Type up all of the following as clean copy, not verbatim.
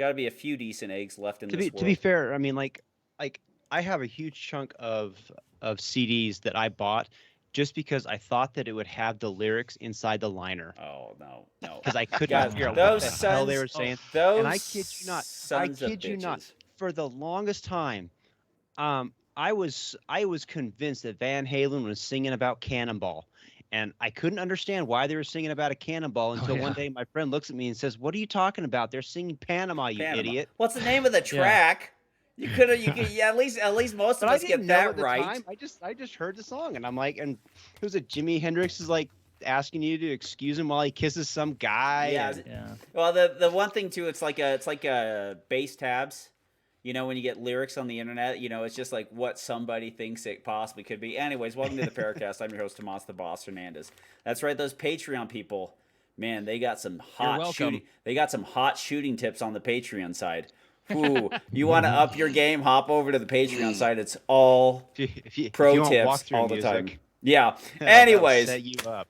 got to be a few decent eggs left in this world. To be fair, I mean, like I have a huge chunk of CDs that I bought just because I thought that it would have the lyrics inside the liner. Oh no. Because I could Guys, not figure out those what the hell they were sons- saying. Those And I kid you not, sons of bitches. for the longest time, I was convinced that Van Halen was singing about Cannonball. And I couldn't understand why they were singing about a cannonball until one day my friend looks at me and says, "What are you talking about? They're singing Panama, you idiot." What's the name of the track? You could at least most of us get that right. Time. I just heard the song and I'm like, and who's it? Jimi Hendrix is like asking you to excuse him while he kisses some guy. Yeah. Well, the one thing too, it's like a bass tabs. You know, when you get lyrics on the internet, you know, it's just like what somebody thinks it possibly could be. Anyways, welcome to the PARAcast. I'm your host, Tomas the Boss Hernandez. That's right, those Patreon people, man, they got some hot shooting. They got some hot shooting tips on the Patreon side. Ooh, you want to up your game? Hop over to the Patreon side. It's all pro tips all the time. Yeah. Anyways, set you up.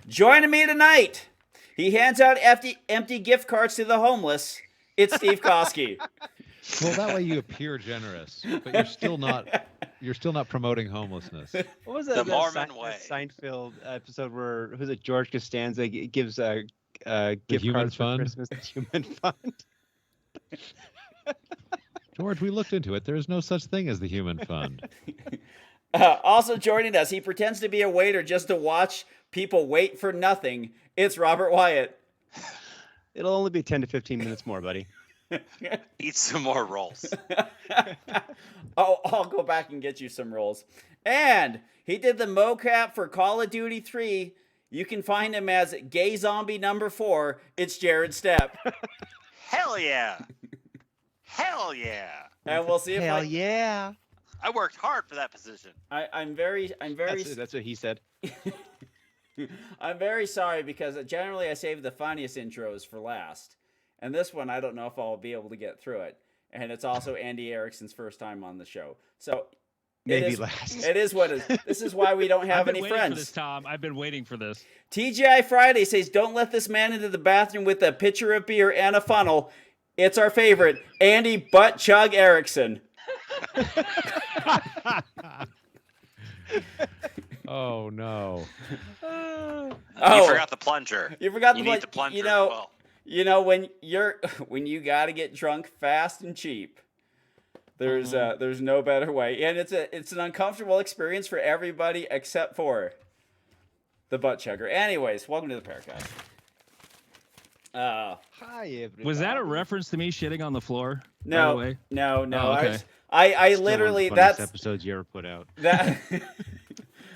Joining me tonight, he hands out empty gift cards to the homeless. It's Steve Koski. Well, that way you appear generous, but you're still not promoting homelessness. What was that? The Mormon way. Seinfeld episode where who's it? George Costanza gives a gift human cards fund? for Christmas. The human fund. George, we looked into it. There is no such thing as the human fund. Also joining us, he pretends to be a waiter just to watch people wait for nothing. It's Robert Wyatt. It'll only be 10 to 15 minutes more, buddy. Eat some more rolls. Oh, I'll go back and get you some rolls. And he did the mocap for Call of Duty 3. You can find him as Gay Zombie number 4. It's Jared Stepp. Hell yeah. Hell yeah. And we'll see if yeah. I worked hard for that position. I'm very That's what he said. I'm very sorry because generally I save the funniest intros for last. And this one, I don't know if I'll be able to get through it. And it's also Andy Erickson's first time on the show. So maybe last. It is what it is. This is why we don't have any friends. For this, Tom. I've been waiting for this. TGI Friday says, don't let this man into the bathroom with a pitcher of beer and a funnel. It's our favorite, Andy Butt Chug Erickson. Oh, no. You forgot the plunger. You forgot you need the plunger as well. You know, when you got to get drunk fast and cheap, there's no better way. And it's an uncomfortable experience for everybody except for the butt chugger. Anyways, welcome to the PARAcast. Hi, everybody. Was that a reference to me shitting on the floor? No, by the way? no. Oh, okay. I Still literally one of the funniest that's episodes you ever put out.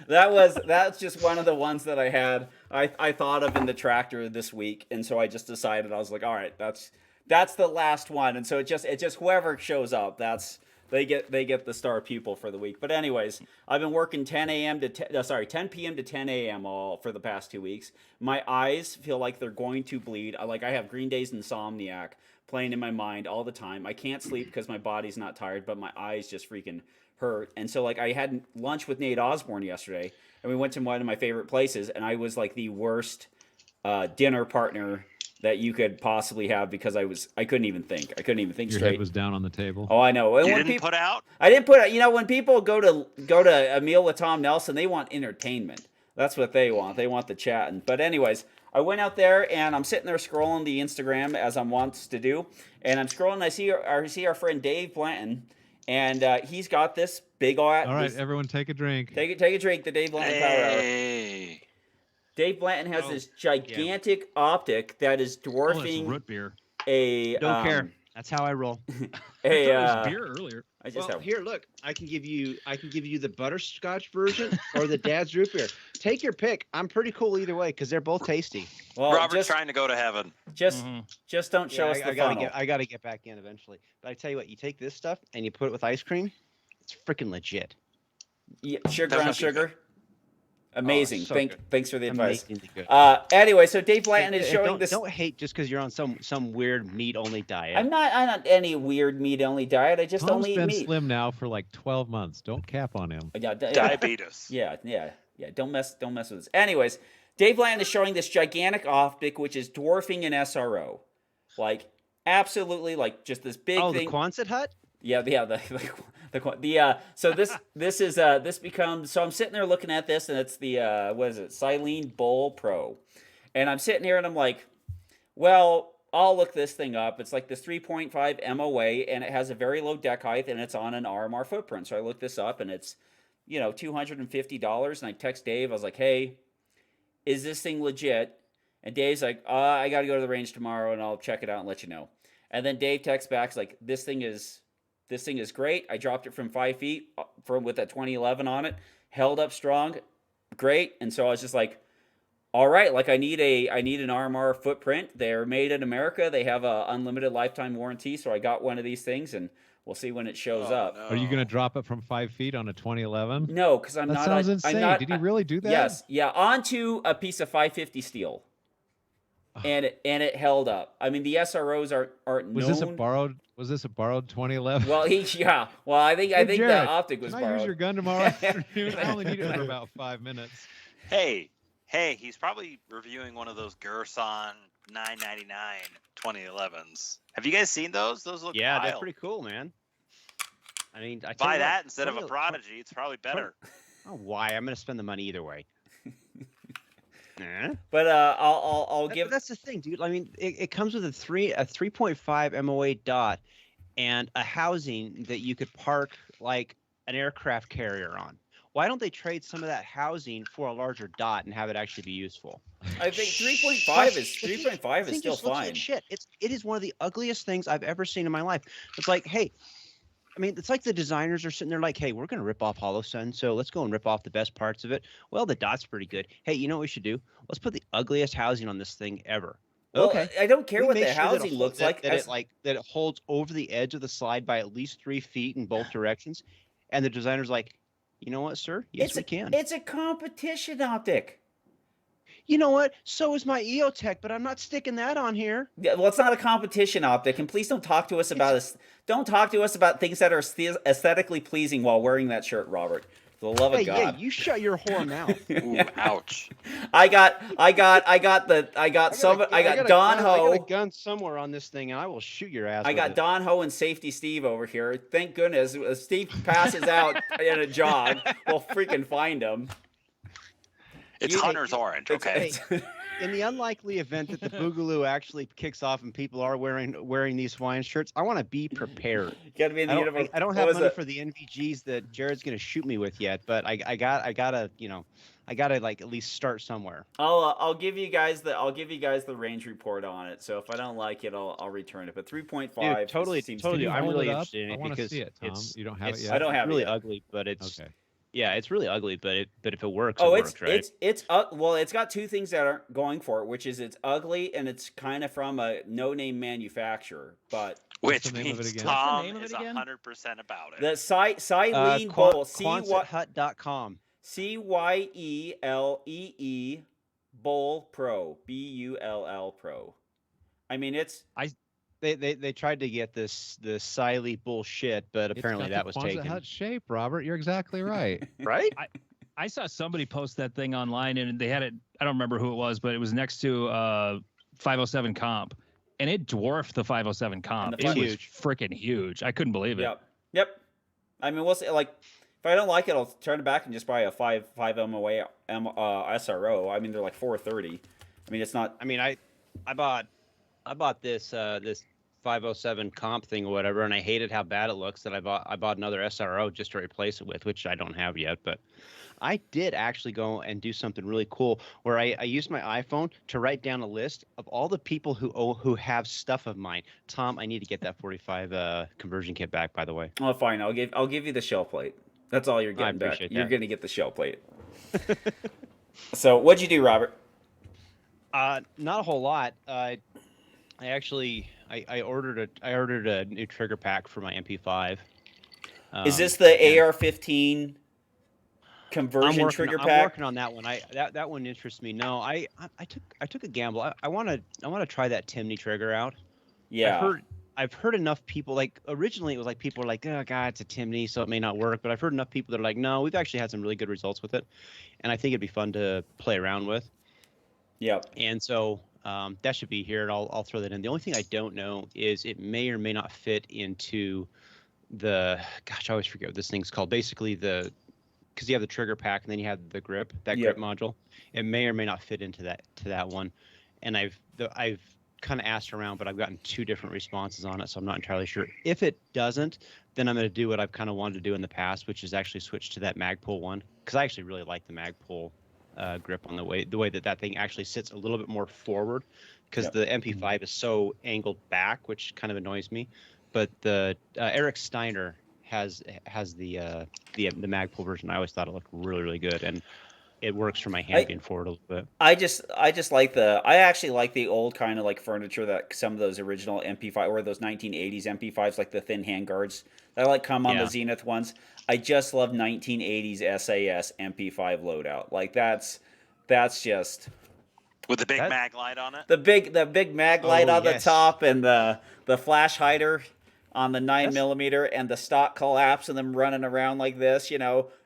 That's just one of the ones that I had. I thought of in the tractor this week, and so I just decided I was like, all right, that's the last one, and so it just whoever shows up, they get the star pupil for the week. But anyways, I've been working 10 p.m. to 10 a.m. all for the past 2 weeks. My eyes feel like they're going to bleed. I have Green Day's Insomniac playing in my mind all the time. I can't sleep because my body's not tired, but my eyes just freaking hurt. And so I had lunch with Nate Osborne yesterday, and we went to one of my favorite places, and I was like the worst dinner partner that you could possibly have because I couldn't even think. I couldn't even think Your straight. head was down on the table. Oh, I know. You didn't put out? I didn't put out. You know, when people go to a meal with Tom Nelson, they want entertainment. That's what they want. They want the chatting. But anyways, I went out there and I'm sitting there scrolling the Instagram as I'm wont to do, and I'm scrolling. And I see our friend Dave Blanton, and he's got this big. All right, everyone, take a drink. Take a drink. The Dave Blanton Power Hour. Dave Blanton has this gigantic optic that is dwarfing it's root beer. a. Don't care. That's how I roll. A I thought it was beer earlier. I just Well, have. here, look. I can give you the butterscotch version or the Dad's root beer. Take your pick. I'm pretty cool either way because they're both tasty. Well, Robert's trying to go to heaven. just don't show us the funnel. I gotta get back in eventually. But I tell you what, you take this stuff and you put it with ice cream. It's freaking legit. Yeah, sugar on sugar. Amazing. so Thanks for the advice. Amazingly good. Anyway, so Dave Blanton is showing this. Don't hate just because you're on some weird meat only diet. I'm not any weird meat only diet. I just Tom's only eat been meat. slim now for like 12 months. Don't cap on him. Diabetes. Yeah. Don't mess with this. Anyways, Dave Blanton is showing this gigantic optic which is dwarfing an SRO. Like absolutely like just this big Oh, thing. the Quonset hut? Yeah, so this is this becomes, so I'm sitting there looking at this, and it's the what is it, Silene Bowl Pro, and I'm sitting here and I'm like, well, I'll look this thing up. It's like this 3.5 MOA, and it has a very low deck height, and it's on an RMR footprint. So I looked this up, and it's $250, and I text Dave. I was like, hey, is this thing legit? And Dave's like, I got to go to the range tomorrow, and I'll check it out and let you know. And then Dave texts back, like, this thing is great. I dropped it from 5 feet with that 2011 on it, held up strong, great. And so I was just like, all right, like I need an RMR footprint. They're made in America. They have a unlimited lifetime warranty. So I got one of these things, and we'll see when it shows up. No. Are you going to drop it from 5 feet on a 2011? No, because I'm that not. Sounds insane. I'm not, Did he really do that? Yes, yeah, onto a piece of 550 steel, and it held up. I mean, the SROs aren't Was known. this a borrowed 2011? Well, Well, I think Jared, the optic was can borrowed. I use your gun tomorrow afternoon? I only need it for about 5 minutes. Hey, he's probably reviewing one of those Gerson 999 2011s. Have you guys seen those? Those look Yeah, wild. that's pretty cool, man. I mean, I tell Buy you what, that instead of a 20 Prodigy. It's probably better. Oh, why? I'm going to spend the money either way. But I'll give. That's the thing, dude. I mean, it comes with a 3.5 MOA dot and a housing that you could park like an aircraft carrier on. Why don't they trade some of that housing for a larger dot and have it actually be useful? I think 3.5 is still Looks fine. like shit. It is one of the ugliest things I've ever seen in my life. It's like, hey, I mean, it's like the designers are sitting there like, hey, we're going to rip off HoloSun, so let's go and rip off the best parts of it. Well, the dot's pretty good. Hey, you know what we should do? Let's put the ugliest housing on this thing ever. Well, Okay. I don't care We what make the sure that housing it looks like. that it holds over the edge of the slide by at least 3 feet in both directions. And the designer's like, you know what, sir? Yes, we can. It's a competition optic. You know what? So is my EOTech, but I'm not sticking that on here. Yeah, well, it's not a competition optic, and please don't talk to us about this. Don't talk to us about things that are aesthetically pleasing while wearing that shirt, Robert. For the love of God. Yeah, you shut your whore mouth. Ooh, ouch. I got Don Ho. I got a gun somewhere on this thing, and I will shoot your ass. I got Don Ho and Safety Steve over here. Thank goodness. If Steve passes out in a jog, we'll freaking find him. It's Hunter's Orange, okay? In the unlikely event that the Boogaloo actually kicks off and people are wearing these Hawaiian shirts, I want to be prepared. You gotta be in the universe. I don't have money for the NVGs that Jared's gonna shoot me with yet, but I gotta like at least start somewhere. I'll give you guys the range report on it. So if I don't like it, I'll return it. But 3.5, Dude, totally. I'm really interested in I it want to because see it, Tom. You don't have it it's yet? I don't have it really yet. ugly, but it's Okay. yeah, it's really ugly, but if it works, Oh, it works, right? it's well, it's got two things that are going for it, which is it's ugly and it's kind of from a no-name manufacturer. But What's Which the name of it means again? Tom name of is it again? 100% about it. the Silene Bowl, quonsethut.com. CYELEE Bowl Pro, BULL Pro. I mean, it's They tried to get this Siley bullshit, but apparently that was taken. Hut shape, Robert. You're exactly right. Right? I saw somebody post that thing online, and they had it. I don't remember who it was, but it was next to 507 comp, and it dwarfed the 507 comp. And It the was huge. freaking huge. I couldn't believe it. Yep. I mean, we'll see. Like, if I don't like it, I'll turn it back and just buy a 5 MOA SRO. I mean, they're like $430. I mean, it's not. I mean, I bought this 507 comp thing or whatever, and I hated how bad it looks. That I bought another SRO just to replace it with, which I don't have yet. But I did actually go and do something really cool where I used my iPhone to write down a list of all the people who have stuff of mine. Tom, I need to get that 45 conversion kit back, by the way. Oh, fine. I'll give you the shell plate. That's all you're getting back. appreciate You're that. going to get the shell plate. So, what'd you do, Robert? Not a whole lot. I ordered a new trigger pack for my MP5. Is this the AR-15 conversion trigger I'm pack? working on that one. That one interests me. No, I took a gamble. I want to try that Timney trigger out. Yeah. I've heard enough people, like originally it was like people were like, oh god, it's a Timney, so it may not work. But I've heard enough people that are like, no, we've actually had some really good results with it, and I think it'd be fun to play around with. Yep. And so That should be here, and I'll throw that in. The only thing I don't know is it may or may not fit into the. Gosh, I always forget what this thing's called. Basically, because you have the trigger pack and then you have the grip, that Yep. grip module. It may or may not fit into that one. And I've kind of asked around, but I've gotten 2 different responses on it, so I'm not entirely sure. If it doesn't, then I'm going to do what I've kind of wanted to do in the past, which is actually switch to that Magpul one, because I actually really like the Magpul grip on the way that thing actually sits a little bit more forward, because Yep. the MP5 is so angled back, which kind of annoys me. But the Eric Steiner has the Magpul version. I always thought it looked really, really good, and it works for my hand being forward a little bit. I just like I actually like the old kind of like furniture that some of those original MP5 or those 1980s MP5s, like the thin handguards that like come on the Zenith ones. I just love 1980s SAS MP5 loadout. Like that's just With the big mag light on it. the big mag light on the top and the flash hider on the 9mm and the stock collapse and them running around like this,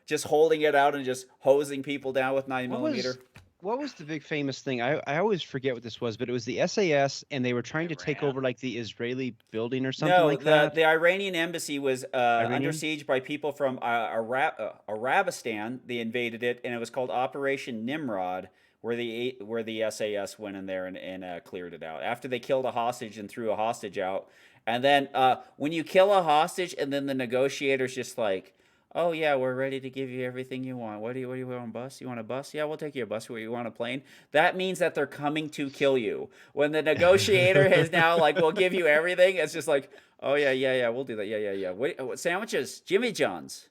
just holding it out and just hosing people down with 9mm. What was the big famous thing? I always forget what this was, but it was the SAS, and they were trying to take over like the Israeli building or something like that. The Iranian embassy was under siege by people from Arabistan. They invaded it, and it was called Operation Nimrod, where the SAS went in there and cleared it out after they killed a hostage and threw a hostage out. And then when you kill a hostage, and then the negotiators just like, oh yeah, we're ready to give you everything you want. What do you want, a bus? You want a bus? Yeah, we'll take you a bus. What, you want a plane? That means that they're coming to kill you. When the negotiator has now like, we'll give you everything, it's just like, oh yeah, we'll do that. Yeah. What sandwiches? Jimmy John's.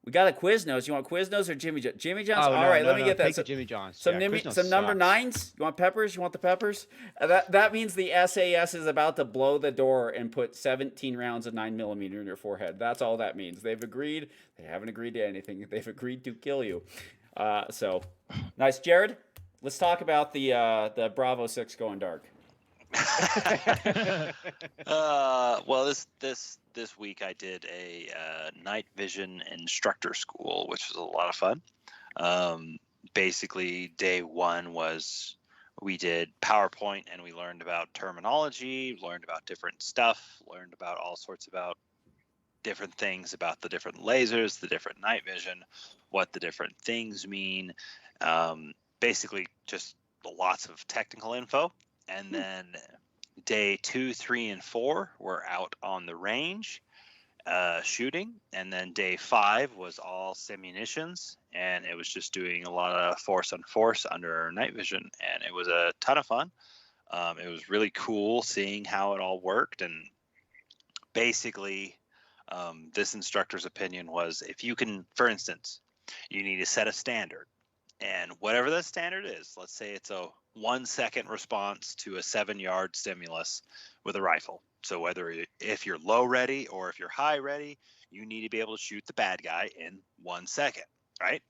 We got a Quiznos. You want Quiznos or Jimmy John's? Jimmy John's? All right, let me get that. Take the Jimmy John's. Some number 9s? You want peppers? You want the peppers? That means the SAS is about to blow the door and put 17 rounds of 9mm in your forehead. That's all that means. They've agreed. They haven't agreed to anything. They've agreed to kill you. So, nice. Jared, let's talk about the Bravo 6 going dark. Well, this week I did a night vision instructor school, which was a lot of fun. Basically, day 1 was we did PowerPoint and we learned about terminology, learned about different stuff, learned about all sorts about different things about the different lasers, the different night vision, what the different things mean. Basically, just lots of technical info. And then day 2, 3, and 4 were out on the range shooting. And then day 5 was all simunitions. And it was just doing a lot of force on force under night vision. And it was a ton of fun. It was really cool seeing how it all worked. And basically, this instructor's opinion was if you can, for instance, you need to set a standard. And whatever that standard is, let's say it's a 1-second response to a 7-yard stimulus with a rifle. So if you're low ready or if you're high ready, you need to be able to shoot the bad guy in 1 second, right?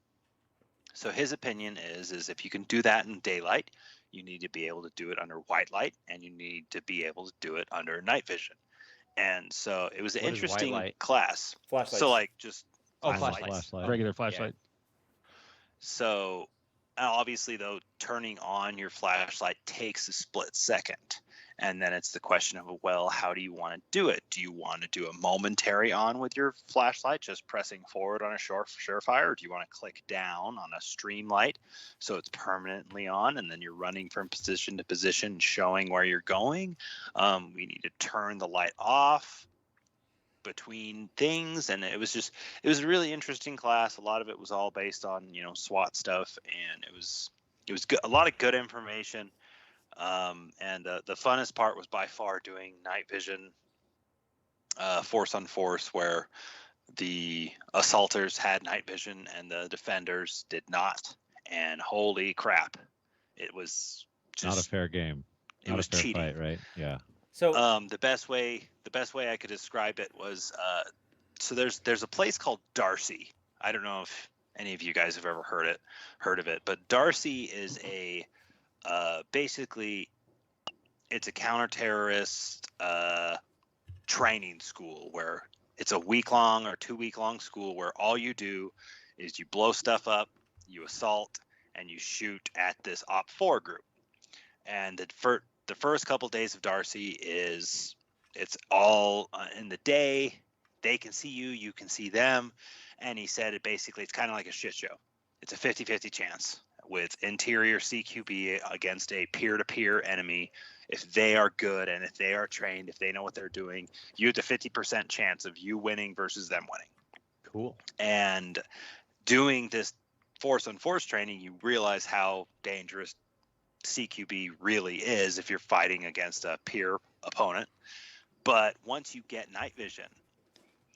So his opinion is if you can do that in daylight, you need to be able to do it under white light, and you need to be able to do it under night vision. And so it was an interesting class. Flashlights. So like just Flashlight. Regular flashlight. So obviously, though, turning on your flashlight takes a split second. And then it's the question of, well, how do you want to do it? Do you want to do a momentary on with your flashlight, just pressing forward on a surefire? Or do you want to click down on a stream light so it's permanently on, and then you're running from position to position, showing where you're going? We need to turn the light off between things, and it was a really interesting class. A lot of it was all based on SWAT stuff, and it was good, a lot of good information. And the funnest part was by far doing night vision force on force, where the assaulters had night vision and the defenders did not. And holy crap, it was just not a fair game. Not was a fair cheating. fight, right? Yeah. So the best way I could describe it was so there's a place called Darcy. I don't know if any of you guys have ever heard of it, but Darcy is a basically it's a counter-terrorist training school where it's a week-long or 2-week-long school where all you do is you blow stuff up, you assault, and you shoot at this Op 4 group. And the first couple days of Darcy it's all in the day. They can see you, you can see them. And he said it's kind of like a shit show. It's a 50-50 chance with interior CQB against a peer-to-peer enemy. If they are good and if they are trained, if they know what they're doing, you have the 50% chance of you winning versus them winning. Cool. And doing this force on force training, you realize how dangerous CQB really is if you're fighting against a peer opponent. But once you get night vision,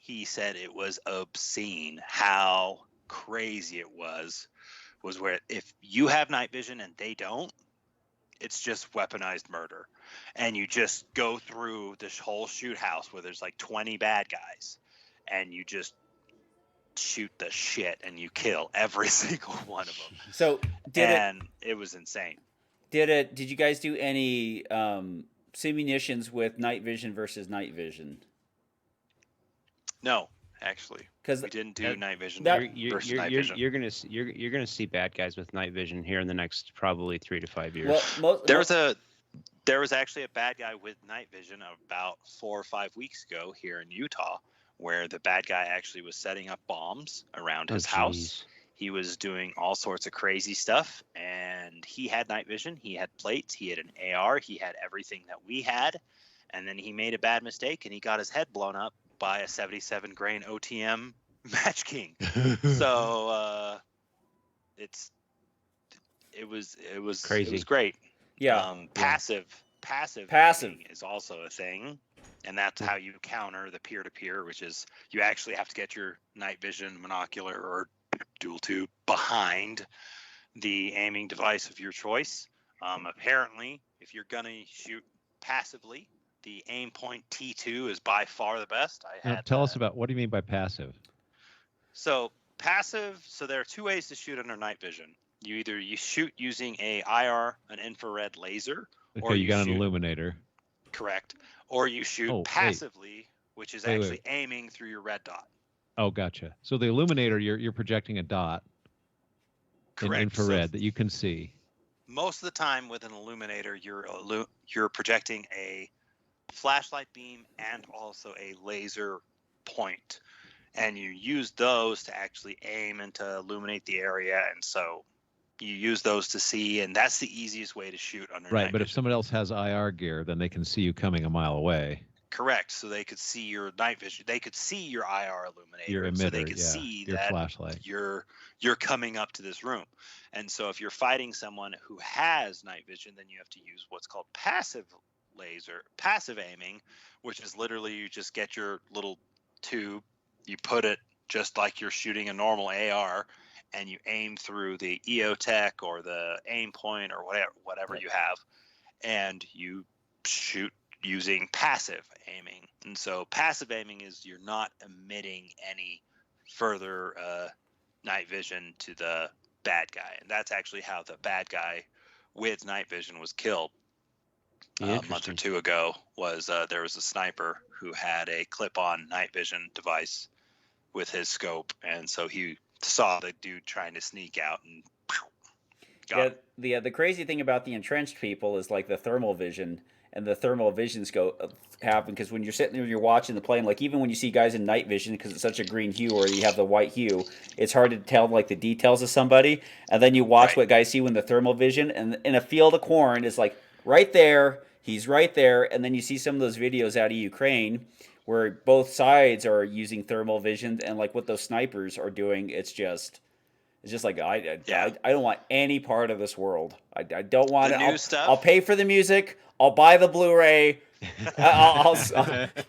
he said it was obscene how crazy it was where if you have night vision and they don't, it's just weaponized murder. And you just go through this whole shoot house where there's like 20 bad guys and you just shoot the shit and you kill every single one of them. So it was insane. Did you guys do any simulations with night vision versus night vision? No, actually, because we didn't do night vision You're night vision. You're gonna see bad guys with night vision here in the next probably 3 to 5 years. Well, there was actually a bad guy with night vision about 4 or 5 weeks ago here in Utah, where the bad guy actually was setting up bombs around his house. He was doing all sorts of crazy stuff, and he had night vision. He had plates. He had an AR. He had everything that we had, and then he made a bad mistake, and he got his head blown up by a 77 grain OTM Match King. So it was crazy. It was great. Yeah. Passive is also a thing, and that's how you counter the peer-to-peer, which is you actually have to get your night vision monocular or dual tube behind the aiming device of your choice. Apparently, if you're gonna shoot passively, the aim point T2 is by far the best. Tell us about what do you mean by passive? So passive. So there are 2 ways to shoot under night vision. You shoot using a IR, an infrared laser, or you got an illuminator. Correct. Or you shoot passively, which is actually aiming through your red dot. Oh, gotcha. So the illuminator, you're projecting a dot in infrared that you can see. Most of the time with an illuminator, you're projecting a flashlight beam and also a laser point, and you use those to actually aim and to illuminate the area. And so you use those to see, and that's the easiest way to shoot under night Right, but vision. if someone else has IR gear, then they can see you coming a mile away. Correct. So they could see your night vision. They could see your IR illuminator. Your emitter, so they could see your that flashlight. You're coming up to this room. And so if you're fighting someone who has night vision, then you have to use what's called passive aiming, which is literally you just get your little tube, you put it just like you're shooting a normal AR, and you aim through the EOTech or the aim point or whatever you have, and you shoot using passive aiming. And so passive aiming is you're not emitting any further night vision to the bad guy, and that's actually how the bad guy with night vision was killed a month or 2 ago. There was a sniper who had a clip-on night vision device with his scope, and so he saw the dude trying to sneak out and got him. The crazy thing about the entrenched people is like the thermal vision and the thermal vision scope happen, because when you're sitting there, you're watching the plane, like even when you see guys in night vision, because it's such a green hue or you have the white hue, it's hard to tell like the details of somebody. And then you watch what guys see when the thermal vision, and in a field of corn is like right there, he's right there. And then you see some of those videos out of Ukraine where both sides are using thermal vision, and like what those snipers are doing, it's just like I don't want any part of this world. I don't want it. I'll pay for the music. I'll buy the Blu-ray. I'll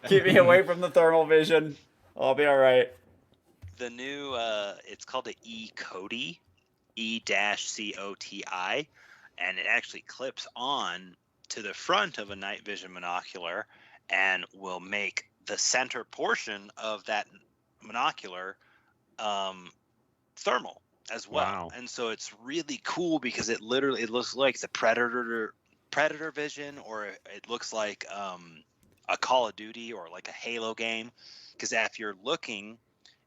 keep me away from the thermal vision. I'll be all right. The new it's called the E-Coti, E-COTI, and it actually clips on to the front of a night vision monocular and will make the center portion of that monocular thermal as well. Wow. And so it's really cool because it looks like the Predator vision, or it looks like a Call of Duty or like a Halo game, because if you're looking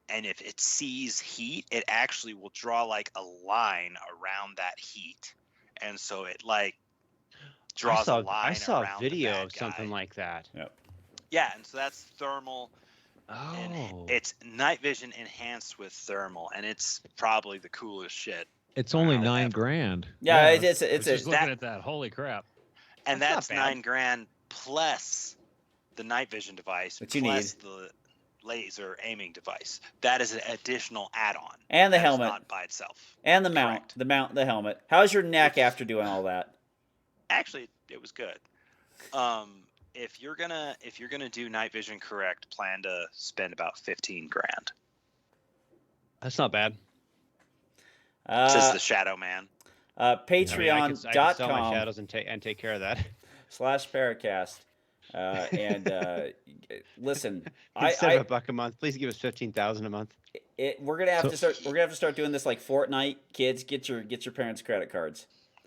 and if it sees heat, it actually will draw like a line around that heat, and so it like draws a line I saw around a video the bad of something guy. like that. Yeah, and so that's thermal. Oh, And it's night vision enhanced with thermal, and it's probably the coolest shit. It's only Ever. $9,000. Yeah, Yeah. it's Just a looking at that. Holy crap! And That's that's not bad. $9,000 plus the night vision device, What you plus the laser aiming device. That is an additional add-on. and the That is helmet not by itself. and the Correct. mount, the helmet. How's your neck after doing all that? Actually, it was good. If you're gonna do night vision correct, plan to spend about $15,000. that's not bad. Says the Shadow Man. I could sell my Patreon.com shadows and take care of that. /PARAcast. Listen, Instead of $1 a month, please give us 15,000 a month. we're gonna have to start doing this like Fortnite. Kids, get your parents' credit cards.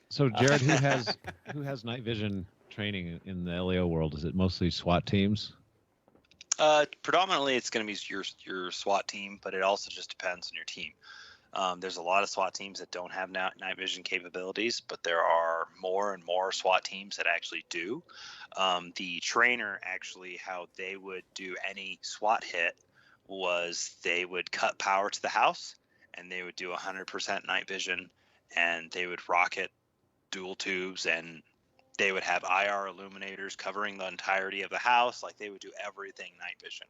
So Jared, who has night vision training in the LEO world? Is it mostly SWAT teams? Predominantly, it's going to be your SWAT team, but it also just depends on your team. There's a lot of SWAT teams that don't have night vision capabilities, but there are more and more SWAT teams that actually do. The trainer, actually, how they would do any SWAT hit was they would cut power to the house, and they would do 100% night vision, and they would rocket dual tubes, and they would have IR illuminators covering the entirety of the house. Like, they would do everything night vision.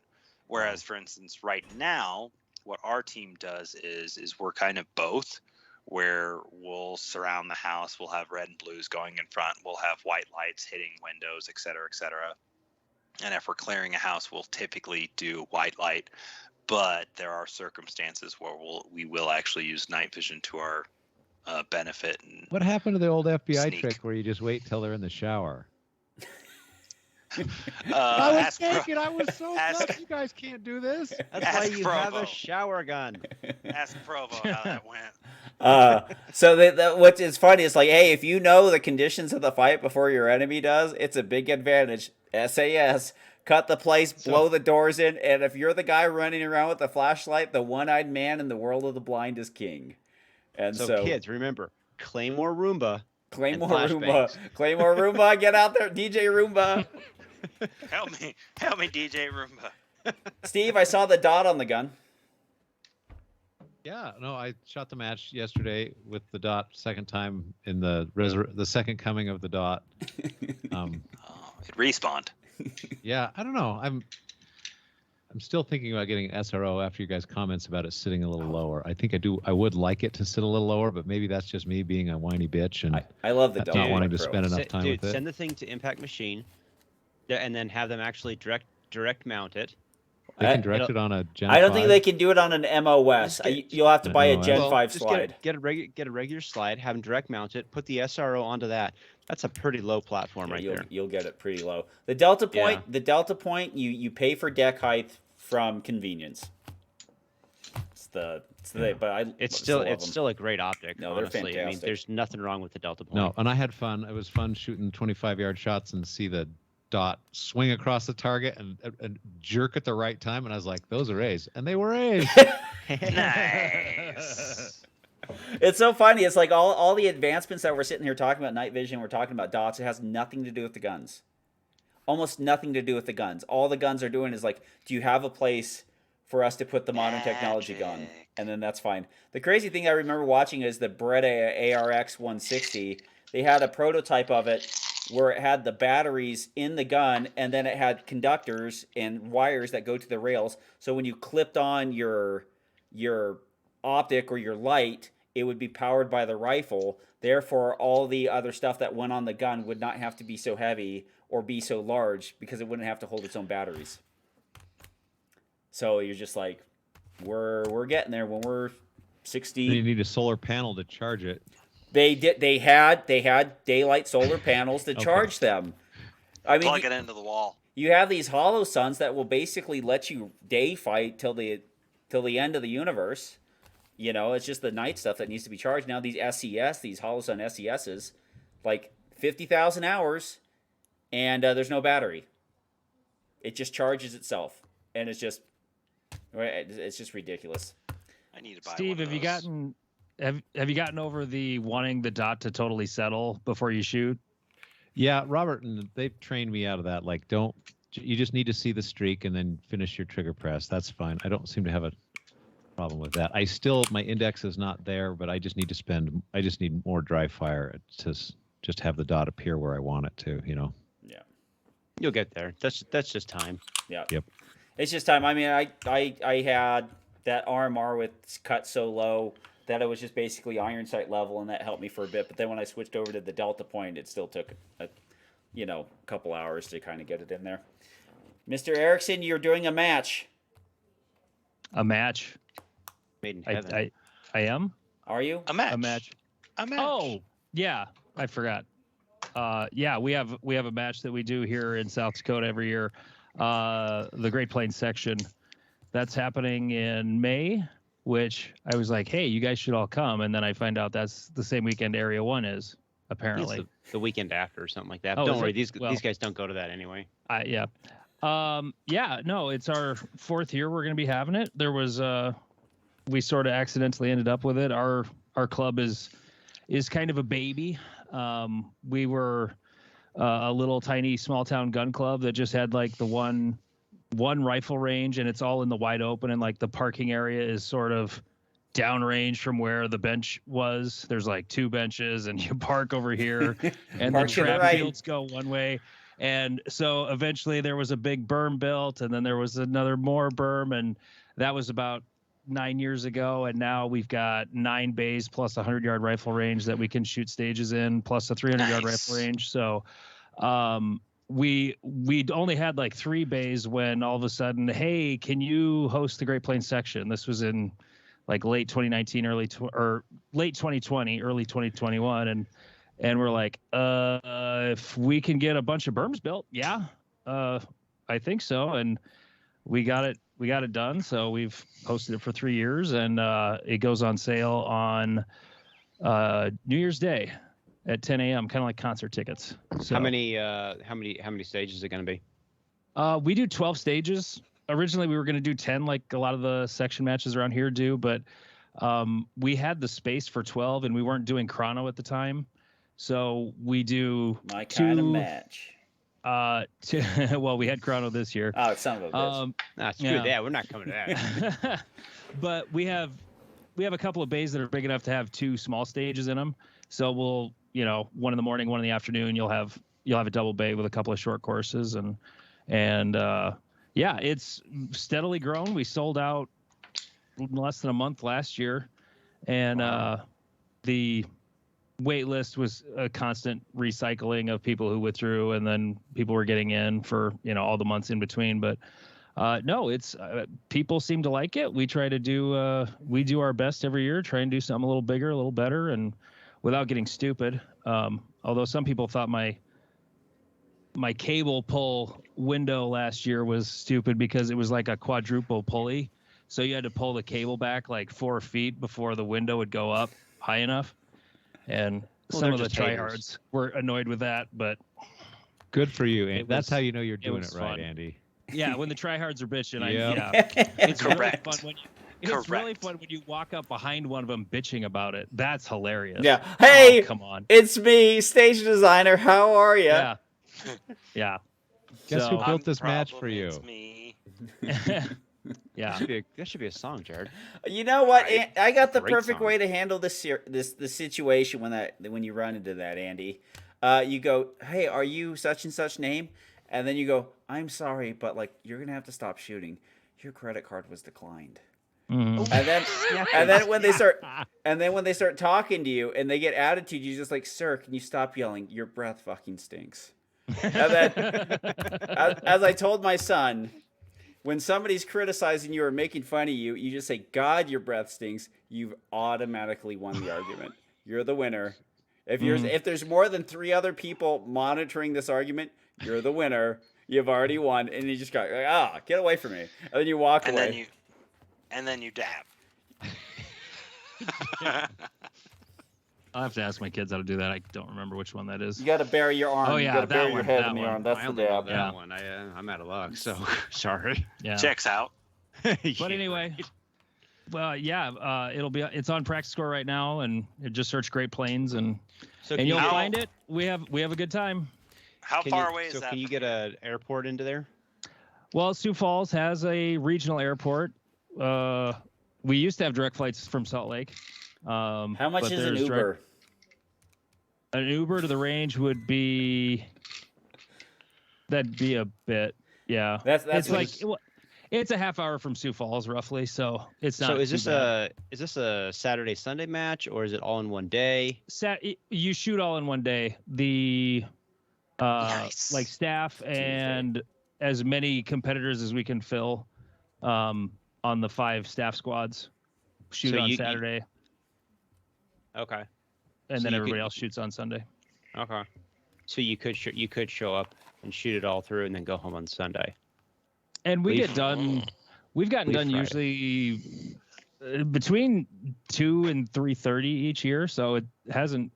Whereas, for instance, right now, what our team does is we're kind of both, where we'll surround the house. We'll have red and blues going in front. We'll have white lights hitting windows, et cetera, et cetera. And if we're clearing a house, we'll typically do white light. But there are circumstances where we will actually use night vision to our benefit. And What happened to the old FBI Sneak. trick where you just wait till they're in the shower? I was naked. I was so nuts. You guys can't do this. That's Ask why you have Provo. a shower gun. Ask Provo how that went. So what is funny is like, hey, if you know the conditions of the fight before your enemy does, it's a big advantage. SAS, cut the place, blow the doors in, and if you're the guy running around with the flashlight, the one-eyed man in the world of the blind is king. And So kids, remember, Claymore Roomba. Claymore and Roomba, flashbangs. Claymore Roomba, get out there, DJ Roomba. Help me, DJ Roomba. Steve, I saw the dot on the gun. Yeah, no, I shot the match yesterday with the dot, second time in the second coming of the dot. It respawned. Yeah, I don't know. I'm still thinking about getting SRO after you guys' comments about it sitting a little lower. I think I would like it to sit a little lower, but maybe that's just me being a whiny bitch and I love the not Delta wanting to Pro. spend enough time Dude, with it. send the thing to Impact Machine, and then have them actually direct mount it. They can direct it on a Gen I don't think 5. they can do it on an MOS. You'll have to buy a MOS. Gen Well, 5 Just slide. get a regular slide, have them direct mount it, put the SRO onto that. That's a pretty low platform right there. You'll get it pretty low. The Delta Point, you pay for deck height from convenience. It's still a great optic. No, they're honestly. I mean, fantastic. there's nothing wrong with the Delta Point. No, and I had fun. It was fun shooting 25-yard shots and see the dot swing across the target and jerk at the right time. And I was like, those are A's. And they were A's. Nice. It's so funny. It's like all the advancements that we're sitting here talking about night vision, we're talking about dots. It has nothing to do with the guns. Almost nothing to do with the guns. All the guns are doing is like, do you have a place for us to put the modern technology gun? Magic. And then that's fine. The crazy thing I remember watching is the Beretta ARX 160. They had a prototype of it where it had the batteries in the gun, and then it had conductors and wires that go to the rails. So when you clipped on your optic or your light, it would be powered by the rifle. Therefore, all the other stuff that went on the gun would not have to be so heavy or be so large because it wouldn't have to hold its own batteries. So you're just like, we're getting there when we're 60. You need a solar panel to charge it. They had daylight solar panels to charge them. I mean, Plug it into the wall. you have these hollow suns that will basically let you day fight till the end of the universe. You know, it's just the night stuff that needs to be charged. Now these SES, these hollow sun SESs, like 50,000 hours, and there's no battery. It just charges itself, and it's just ridiculous. I need to buy Steve, one of those. have you gotten over the wanting the dot to totally settle before you shoot? Yeah, Robert, and they've trained me out of that. Like, you just need to see the streak and then finish your trigger press. That's fine. I don't seem to have a problem with that. My index is not there, but I just need more dry fire to just have the dot appear where I want it to, Yeah. You'll get there. That's just time. Yeah. Yep. It's just time. I mean, I had that RMR with cut so low that it was just basically iron sight level, and that helped me for a bit. But then when I switched over to the delta point, it still took a couple hours to kind of get it in there. Mr. Erickson, you're doing a match. A match. Made in heaven. I am. Are you? A match. A match. A match. Oh, yeah. I forgot. Yeah, we have a match that we do here in South Dakota every year. The Great Plains section. That's happening in May, which I was like, hey, you guys should all come. And then I find out that's the same weekend Area 1 is, apparently. It's the weekend after or something like that. Oh, Don't is worry, it? these Well, guys don't go to that anyway. Yeah. No, it's our 4th year we're going to be having it. There was we sort of accidentally ended up with it. Our club is kind of a baby. We were a little tiny small town gun club that just had like the one rifle range, and it's all in the wide open, and like the parking area is sort of downrange from where the bench was. There's like 2 benches, and you park over here, and the trap fields go one way. And so eventually there was a big berm built, and then there was another more berm, and that was about 9 years ago. And now we've got 9 bays plus a 100-yard rifle range that we can shoot stages in, plus a 300-yard rifle range. So we'd only had like 3 bays when all of a sudden, hey, can you host the Great Plains section? This was in like late 2019, late 2020, early 2021, and we're like, if we can get a bunch of berms built, yeah, I think so. And we got it done. So we've hosted it for 3 years, and it goes on sale on New Year's Day at 10 a.m. Kind of like concert tickets. So How many stages is it going to be? we do 12 stages. Originally, we were going to do 10, like a lot of the section matches around here do, but we had the space for 12, and we weren't doing chrono at the time. So we do My kind of match. well, we had chrono this year. Oh, son of a bitch. Screw that. We're not coming to that. But we have a couple of bays that are big enough to have 2 small stages in them. So we'll, one in the morning, one in the afternoon, you'll have a double bay with a couple of short courses, and yeah, it's steadily grown. We sold out in less than a month last year, and the wait list was a constant recycling of people who withdrew, and then people were getting in for all the months in between. But no, it's people seem to like it. We try to do we do our best every year, try and do something a little bigger, a little better, and without getting stupid. Although some people thought my cable pull window last year was stupid because it was like a quadruple pulley. So you had to pull the cable back like 4 feet before the window would go up high enough. And some of the tryhards were annoyed with that, but good for you. And that's how you know you're doing it right, fun. Andy. Yeah, when the tryhards are bitching, It's Correct. It's really fun when you walk up behind one of them bitching about it. That's hilarious. Yeah. Hey, come on. It's me, stage designer. How are you? Yeah. Yeah. Guess who So- built this match for you? It's me. Yeah. That should be a song, Jared. You know what? Right. I got the Great perfect song. way to handle the situation when you run into that, Andy. You go, "Hey, are you such and such name?" And then you go, "I'm sorry, but like you're gonna have to stop shooting. Your credit card was declined." Mhm. And then when they start talking to you and they get attitude, you just like, "Sir, can you stop yelling? Your breath fucking stinks." And then, as I told my son, when somebody's criticizing you or making fun of you, you just say, "God, your breath stinks." You've automatically won the argument. You're the winner. If there's more than 3 other people monitoring this argument, you're the winner. You've already won, and you just go, get away from me. And then you walk away. And then you dab. I'll have to ask my kids how to do that. I don't remember which one that is. You got to bury your arm. Oh, you yeah, got to bury that your one, head that in the one. arm. That's I the only know dab. that Yeah. one. I'm out of luck, so sorry. Yeah. Checks out. But anyway, well, yeah, it's on Practice Score right now, and just search Great Plains, and So you'll How- find it. We have a good time. How far away is that? Can you from get here? an airport into there? Well, Sioux Falls has a regional airport. We used to have direct flights from Salt Lake. How much but is an there's Uber? An Uber to the range would be. That'd be a bit. Yeah. That's It's what like it's a half hour from Sioux Falls roughly, so it's not. So is too bad. this a Saturday Sunday match, or is it all in one day? You shoot all in one day. The Nice. like staff and as many competitors as we can fill on the 5 staff squads shoot So on you- Saturday, Okay. and so then you everybody could- else shoots on Sunday. Okay. So you could show up and shoot it all through, and then go home on Sunday. And we Leave- get done. We've gotten Leave done Friday. usually between 2 and 3:30 each year, so it hasn't.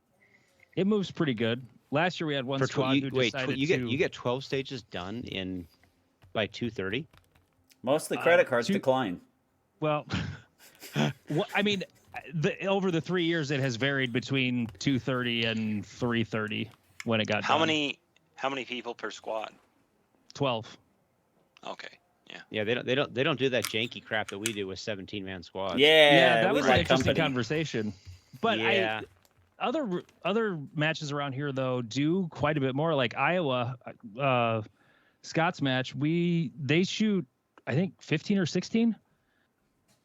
It moves pretty good. Last year we had one For squad who decided you to. get 12 stages done by 2:30. Most of the credit cards two- decline. Well, I mean, over the 3 years, it has varied between 2:30 and 3:30 when it got How done. How many people per squad? 12. Okay. Yeah, they don't do that janky crap that we do with 17-man squads. Yeah, that we was an like interesting company. conversation. But Yeah. other matches around here though do quite a bit more. Like Iowa, Scott's match, they shoot I think 15 or 16,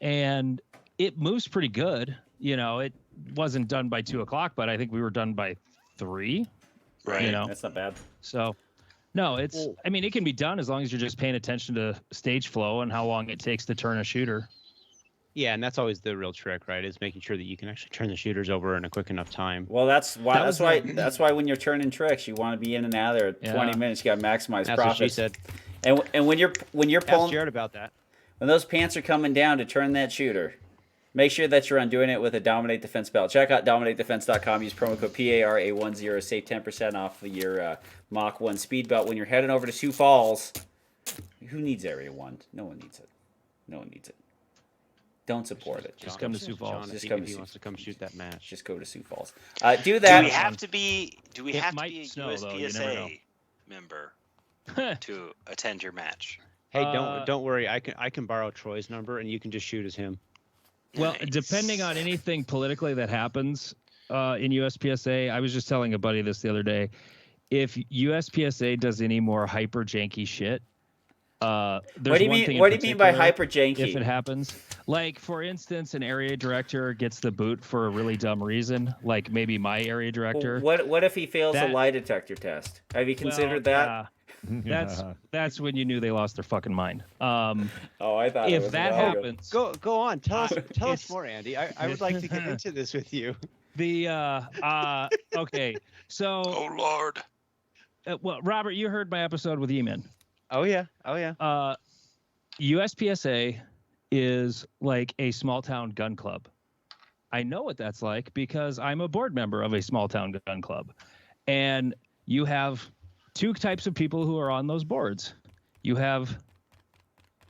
and it moves pretty good. You know, it wasn't done by 2:00, but I think we were done by 3. Right. You know, That's not bad. so. No, it's. Well- I mean, it can be done as long as you're just paying attention to stage flow and how long it takes to turn a shooter. Yeah, and that's always the real trick, right? Is making sure that you can actually turn the shooters over in a quick enough time. Well, that's why. That That's was why. the- That's why when you're turning tricks, you want to be in and out of there. Yeah. 20 minutes, you got to maximize That's what she profits. said. And when you're Ask pulling, Jared about that. when those pants are coming down to turn that shooter, make sure that you're undoing it with a Dominate Defense belt. Check out DominateDefense.com. Use promo code PARA10. Save 10% off of your Mach 1 speed belt when you're heading over to Sioux Falls. Who needs Area 1? No one needs it. No one needs it. Don't support it. Just come to Sioux Falls. Just Just come if to he Sioux wants to come shoot that match. Just go to Sioux Falls. Do that. Do we have to be? Do we It have to might be a snow, though, you never know. USPSA member to attend your match? Hey, Uh, don't worry. I can borrow Troy's number, and you can just shoot as him. Well, Nice. depending on anything politically that happens in USPSA, I was just telling a buddy this the other day. If USPSA does any more hyper janky shit, there's What do you one mean? thing in What do you mean by particular, hyper janky? If it happens, like for instance, an area director gets the boot for a really dumb reason, like maybe my area director. What if he fails a That- lie detector test? Have you considered Well, that? yeah, that's when you knew they lost their fucking mind. Oh, I thought it If was that a while ago. happens, Go on. Tell us It's- more, Andy. I would like to get into this with you. the okay, so Oh Lord. well, Robert, you heard my episode with Eamon. Oh yeah. USPSA is like a small town gun club. I know what that's like because I'm a board member of a small town gun club. And you have 2 types of people who are on those boards. You have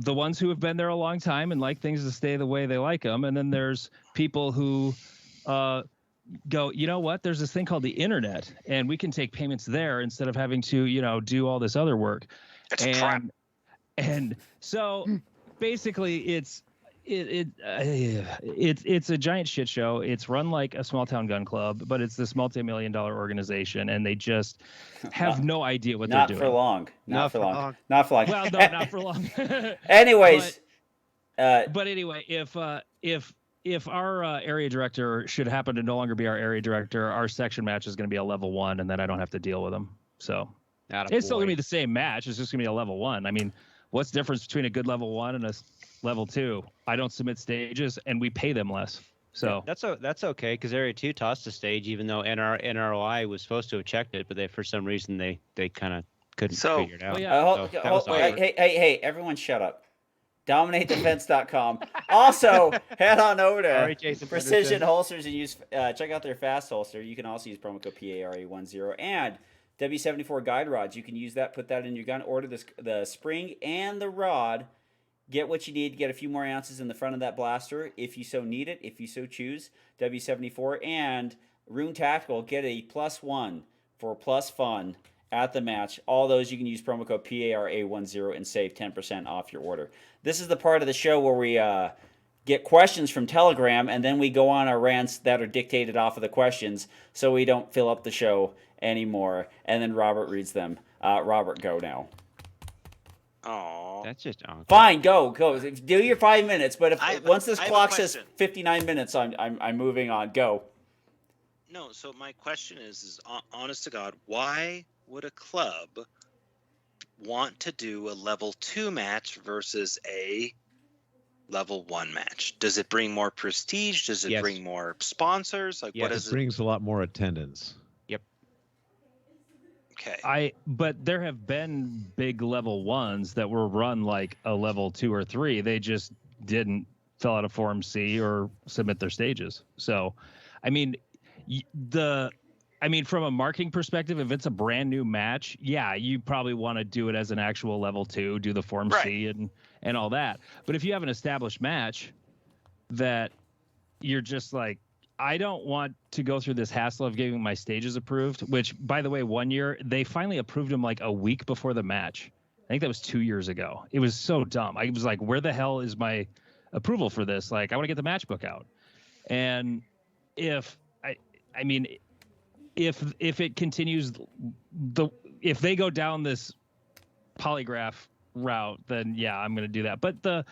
the ones who have been there a long time and like things to stay the way they like them. And then there's people who go, you know what, there's this thing called the internet and we can take payments there instead of having to, do all this other work. It's a trap. And so basically it's a giant shit show. It's run like a small town gun club, but it's this multi-million-dollar organization and they just have no idea what Not they're for doing. long. Not Not for for long. long. Not for long. Well, no, not for long. Anyways, But anyway, if our area director should happen to no longer be our area director, our section match is going to be a level 1 and then I don't have to deal with them. So it's still going to be the same match. It's just going to be a level 1. I mean, what's the difference between a good level 1 and a level 2? I don't submit stages, and we pay them less. So That's okay because Area 2 tossed a stage, even though NROI was supposed to have checked it, but for some reason they kind of couldn't So- figure it out. Well, yeah. So that was awkward. hey, everyone shut up. DominateDefense.com. Also, head on over to Sorry, Jason Precision Henderson. Holsters and use check out their fast holster. You can also use promo code PARA10 and W74 guide rods. You can use that, put that in your gun, order the spring and the rod. Get what you need to get a few more ounces in the front of that blaster if you so need it, if you so choose. W74 and Rune Tactical, get a +1 for plus fun at the match. All those you can use promo code PARA10 and save 10% off your order. This is the part of the show where we get questions from Telegram, and then we go on our rants that are dictated off of the questions, so we don't fill up the show anymore. And then Robert reads them. Robert, go now. Oh, That's just awkward. Fine, go. Do your 5 minutes. But if once this I have a clock says question. 59 minutes, I'm moving on. Go. No, so my question is honest to God, why would a club want to do a level 2 match versus a level 1 match? Does it bring more prestige? Does it Yes. bring more sponsors? Like, what Yes. is It brings a lot more attendance. Okay. But there have been big level 1s that were run like a level 2 or 3. They just didn't fill out a Form C or submit their stages. So, I mean, from a marketing perspective, if it's a brand new match, yeah, you probably want to do it as an actual level 2, do the Form C and all that. But if you have an established match that you're just like, I don't want to go through this hassle of getting my stages approved, which, by the way, one year they finally approved them like a week before the match. I think that was 2 years ago. It was so dumb. I was like, where the hell is my approval for this? Like, I want to get the match book out. And if it continues, if they go down this polygraph route, then yeah, I'm going to do that. But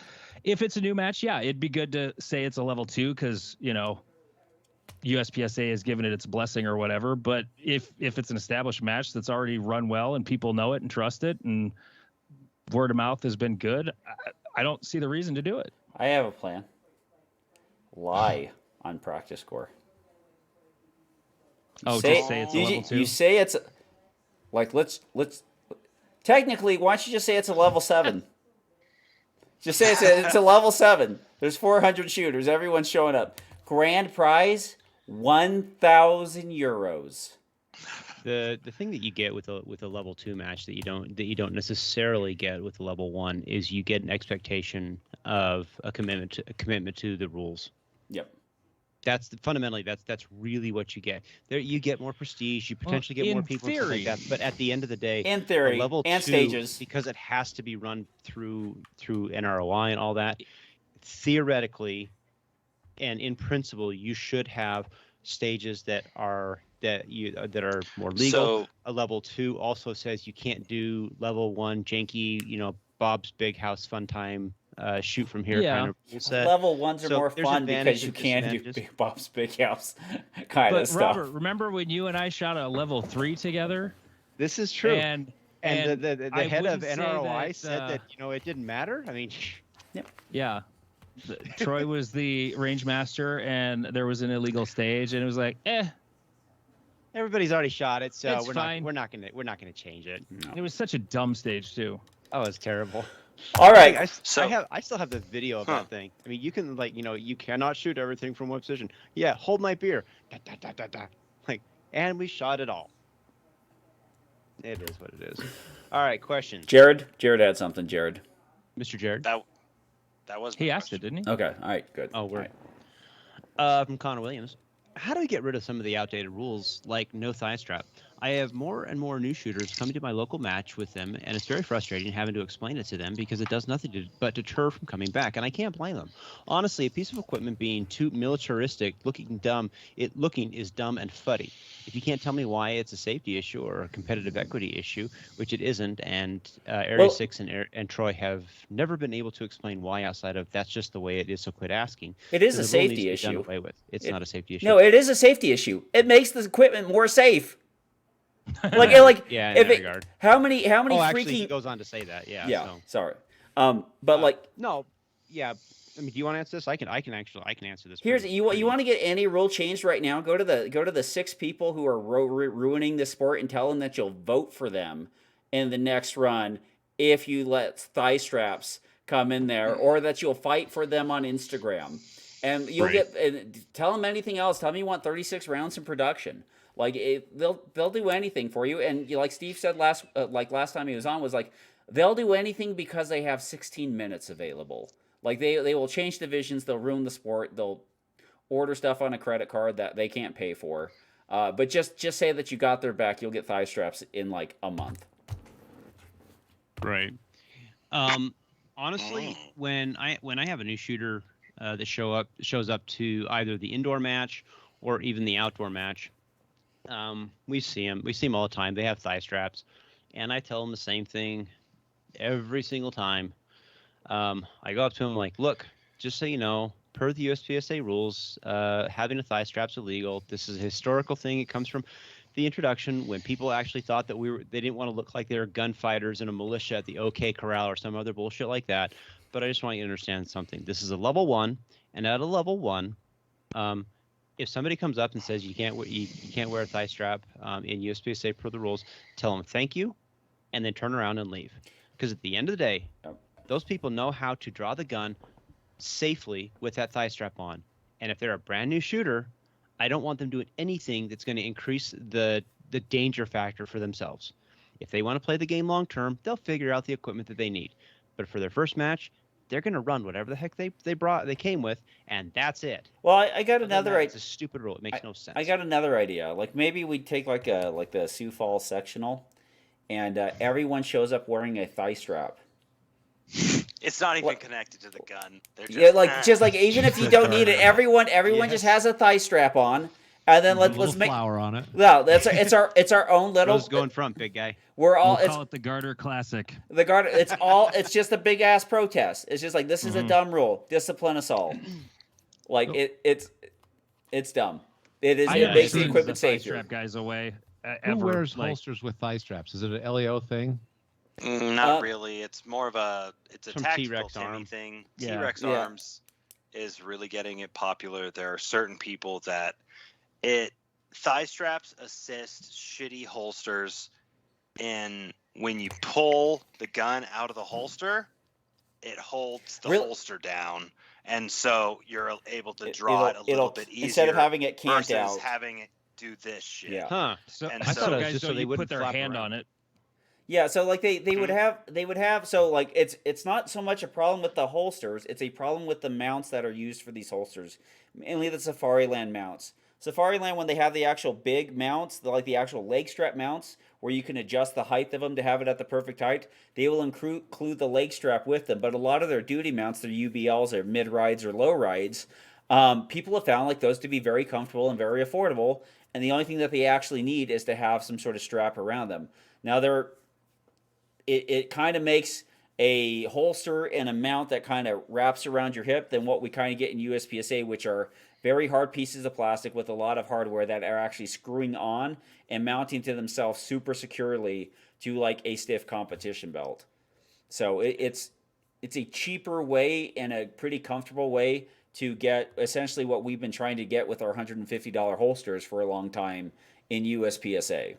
if it's a new match, yeah, it'd be good to say it's a level 2 because, USPSA has given it its blessing or whatever. But if it's an established match that's already run well and people know it and trust it and word of mouth has been good, I don't see the reason to do it. I have a plan. Lie on practice score. Just say it's a level 2. You say it's like let's technically. Why don't you just say it's a level 7? Just say it's a level 7. There's 400 shooters. Everyone's showing up. Grand prize, 1,000 euros. The thing that you get with a level 2 match that you don't necessarily get with a level 1 is you get an expectation of a commitment to the rules. Yep. Fundamentally that's really what you get. There you get more prestige, you potentially get more people and stuff like that. But at the end of the day, in theory, level and 2, stages, because it has to be run through NROI and all that, theoretically and in principle, you should have stages that are more legal. So, a level 2 also says you can't do level 1 janky, Bob's Big House Fun Time, shoot from here kind of rule set. Level 1s are So more there's fun because advantages you and can do disadvantages. Big Bob's Big House kind But of stuff. Robert, remember when you and I shot a level 3 together? This is true. And the I head of wouldn't say NROI that, said that it didn't matter. I mean, yeah. Troy was the range master, and there was an illegal stage, and it was like, everybody's already shot it, so It's fine. we're not gonna change it. it was such a dumb stage too. Oh, it's terrible. All right. I still have the video of that thing. I mean, you can you cannot shoot everything from one position. Yeah, hold my beer. Da, da, da, da, da. And we shot it all. It is what it is. All right, questions. Jared had something. Jared. Mr. Jared. that was He my asked it, question. didn't he? Okay. All right. Good. Oh, All we're right. from Connor Williams. How do we get rid of some of the outdated rules, like no thigh strap? I have more and more new shooters coming to my local match with them, and it's very frustrating having to explain it to them because it does nothing but deter from coming back, and I can't blame them. Honestly, a piece of equipment being too militaristic, looking is dumb and fuddy. If you can't tell me why it's a safety issue or a competitive equity issue, which it isn't, and Area 6 and Troy have never been able to explain why outside of that's just the way it is, so quit asking. It is a The rule needs safety to be done issue. away with. It's not a safety issue. No, it is a safety issue. It makes the equipment more safe. Like yeah, in if that it, regard. how many Actually, he freaking goes on to say that. Yeah. yeah. So. Sorry. But like No. Yeah. I mean, do you want to answer this? I can answer this. here's pretty- you want to get any rule changed right now? Go to the 6 people who are ruining the sport and tell them that you'll vote for them in the next run if you let thigh straps come in there, or that you'll fight for them on Instagram. And you'll tell them anything else. Tell them you want 36 rounds in production. Like they'll do anything for you. And like Steve said last time he was on, was like they'll do anything because they have 16 minutes available. Like they will change divisions, they'll ruin the sport, they'll order stuff on a credit card that they can't pay for. But just say that you got their back, you'll get thigh straps in like a month. Right. Honestly, when I have a new shooter that shows up to either the indoor match or even the outdoor match, we see them all the time. They have thigh straps, and I tell them the same thing every single time. I go up to them like, look, just so you know, per the USPSA rules, having a thigh strap's illegal. This is a historical thing. It comes from the introduction when people actually thought that they didn't want to look like they were gunfighters in a militia at the OK Corral or some other bullshit like that. But I just want you to understand something. This is a level 1, and at a level 1, if somebody comes up and says you can't wear a thigh strap in USPSA per the rules, tell them thank you, and then turn around and leave. Because at the end of the day, those people know how to draw the gun safely with that thigh strap on. And if they're a brand new shooter, I don't want them doing anything that's going to increase the danger factor for themselves. If they want to play the game long term, they'll figure out the equipment that they need. But for their first match, they're going to run whatever the heck they came with, and that's it. Well, I got another idea. It's a stupid rule. It makes no sense. I got another idea. Like maybe we take like the Sioux Falls sectional, and everyone shows up wearing a thigh strap. It's not even connected to the gun. They're just like even if you don't need it, everyone just has a thigh strap on, and then let's make flower on it. No, it's our own little. Who's going front, big guy? We'll call it the Garter Classic. The Garter. It's just a big ass protest. It's just like this is a dumb rule. Discipline us all. Like it's dumb. It is. It makes the equipment safer. Strap guys away. Who wears holsters with thigh straps? Is it an LEO thing? Not really. It's more of a tactical T-Rex Timmy arm thing. Yeah. T-Rex arms is really getting it popular. There are certain people that thigh straps assist shitty holsters, and when you pull the gun out of the holster, it holds the holster down, and so you're able to draw it a little bit easier instead of having it camped versus out. having it do this shit. Yeah. Huh. So, And I thought it was guys just so don't they you wouldn't put their flap hand around. on it. Yeah, so like they would have so like it's not so much a problem with the holsters, it's a problem with the mounts that are used for these holsters. Mainly the Safariland mounts. Safariland, when they have the actual big mounts, like the actual leg strap mounts, where you can adjust the height of them to have it at the perfect height, they will include the leg strap with them. But a lot of their duty mounts, their UBLs or mid rides or low rides, people have found like those to be very comfortable and very affordable. And the only thing that they actually need is to have some sort of strap around them. Now it kind of makes a holster and a mount that kind of wraps around your hip than what we kind of get in USPSA, which are very hard pieces of plastic with a lot of hardware that are actually screwing on and mounting to themselves super securely to like a stiff competition belt. So it's a cheaper way and a pretty comfortable way to get essentially what we've been trying to get with our $150 holsters for a long time in USPSA.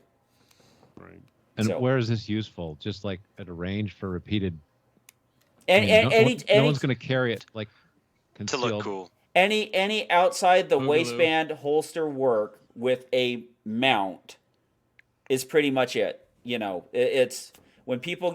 Right. And where is this useful? Just like at a range for repeated. And no one's going to carry it like concealed. To look cool. Any outside the waistband holster work with a mount is pretty much it. You know, it's when people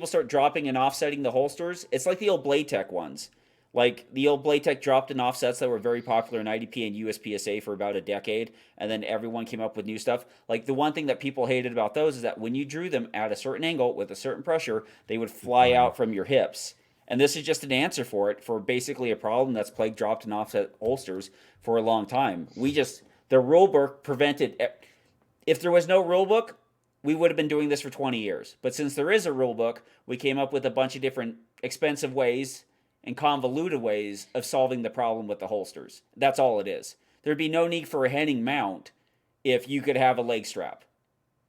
start dropping and offsetting the holsters, it's like the old Blade Tech ones. Like the old Blade Tech dropped and offsets that were very popular in IDP and USPSA for about a decade, and then everyone came up with new stuff. Like the one thing that people hated about those is that when you drew them at a certain angle with a certain pressure, they would fly out from your hips. And this is just an answer for it, for basically a problem that's plagued dropped and offset holsters for a long time. The rule book prevented, if there was no rule book, we would have been doing this for 20 years. But since there is a rule book, we came up with a bunch of different expensive ways and convoluted ways of solving the problem with the holsters. That's all it is. There'd be no need for a Henning mount if you could have a leg strap.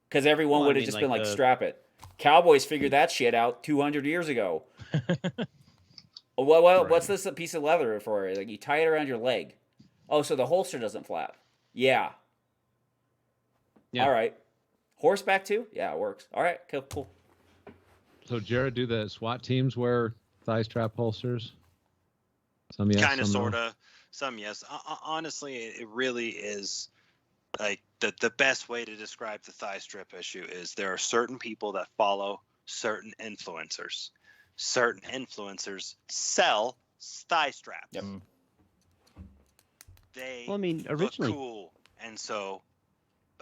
Because everyone would have just been like, strap it. Cowboys figured that shit out 200 years ago. What's this piece of leather for? Like you tie it around your leg. Oh, so the holster doesn't flap. Yeah. All right. Horseback too? Yeah, it works. All right, cool. So, Jared, do the SWAT teams wear thigh strap holsters? Some yes, kind of, some sort no? of. Some yes. Honestly, it really is like the best way to describe the thigh strap issue is there are certain people that follow certain influencers. Certain influencers sell thigh straps. Yep. They originally look cool, and so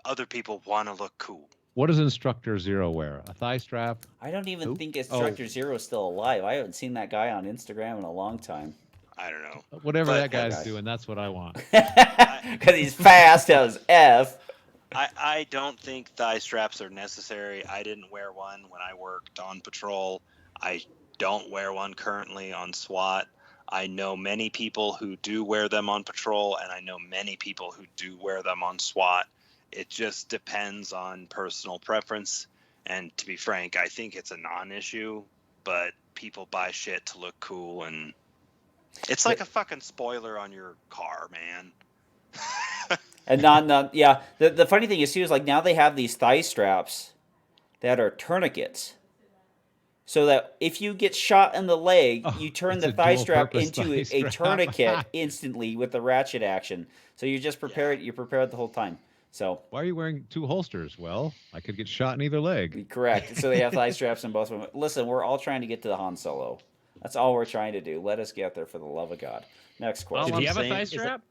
other people want to look cool. What does Instructor Zero wear? A thigh strap? I don't even Who? think Instructor Zero is still alive. I haven't seen that guy on Instagram in a long time. I don't know. Whatever But- that guy's guy. doing, that's what I want. Because he's fast as F. I don't think thigh straps are necessary. I didn't wear one when I worked on patrol. I don't wear one currently on SWAT. I know many people who do wear them on patrol, and I know many people who do wear them on SWAT. It just depends on personal preference. And to be frank, I think it's a non-issue, but people buy shit to look cool, and it's like a fucking spoiler on your car, man. And yeah. The funny thing is too is like now they have these thigh straps that are tourniquets, so that if you get shot in the leg, you turn it's the a thigh strap dual-purpose into thigh a strap. tourniquet instantly with the ratchet action. So you're just prepared. You're prepared the whole time. So Why are you wearing 2 holsters? Well, I could get shot in either leg. correct. So they have thigh straps in both of them. Listen, we're all trying to get to the Han Solo. That's all we're trying to do. Let us get there for the love of God. Next Well, question. I'm did he have a saying thigh is that- strap?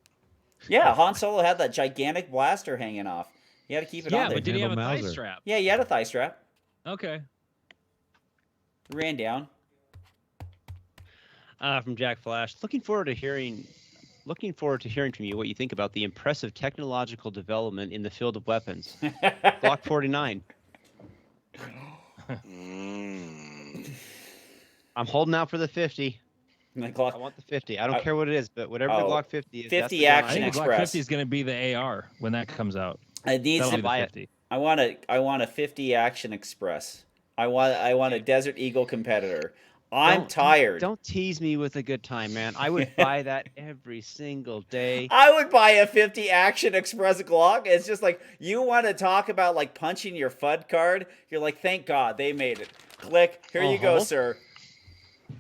Yeah, Han Solo had that gigantic blaster hanging off. You had to keep it Yeah, on there. but did he have a Handle thigh Mauser. strap? Yeah, you had a thigh strap. Okay. Ran down. From Jack Flash. Looking forward to hearing from you what you think about the impressive technological development in the field of weapons. Glock 49. I'm holding out for the 50. The I Glock want the 50. I don't care what it is, but whatever the Oh, Glock 50 is, 50 that's the gun I I action think want. the Glock Express. 50 is going to be the AR when that comes out. it needs That'll to be the buy it. 50. I want a 50 Action Express. I want a Desert Eagle competitor. I'm tired. Don't tease me with a good time, man. I would buy that every single day. I would buy a 50 Action Express Glock. It's just like you want to talk about like punching your FUD card. You're like, thank God they made it. Click. Here you go, Uh-huh. sir.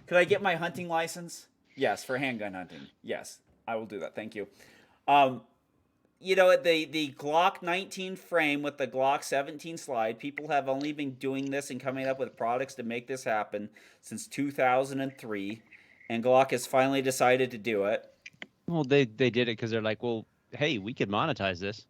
Could I get my hunting license? Yes, for handgun hunting. Yes, I will do that. Thank you. You know, the Glock 19 frame with the Glock 17 slide, people have only been doing this and coming up with products to make this happen since 2003, and Glock has finally decided to do it. Well, they did it because they're like, well, hey, we could monetize this.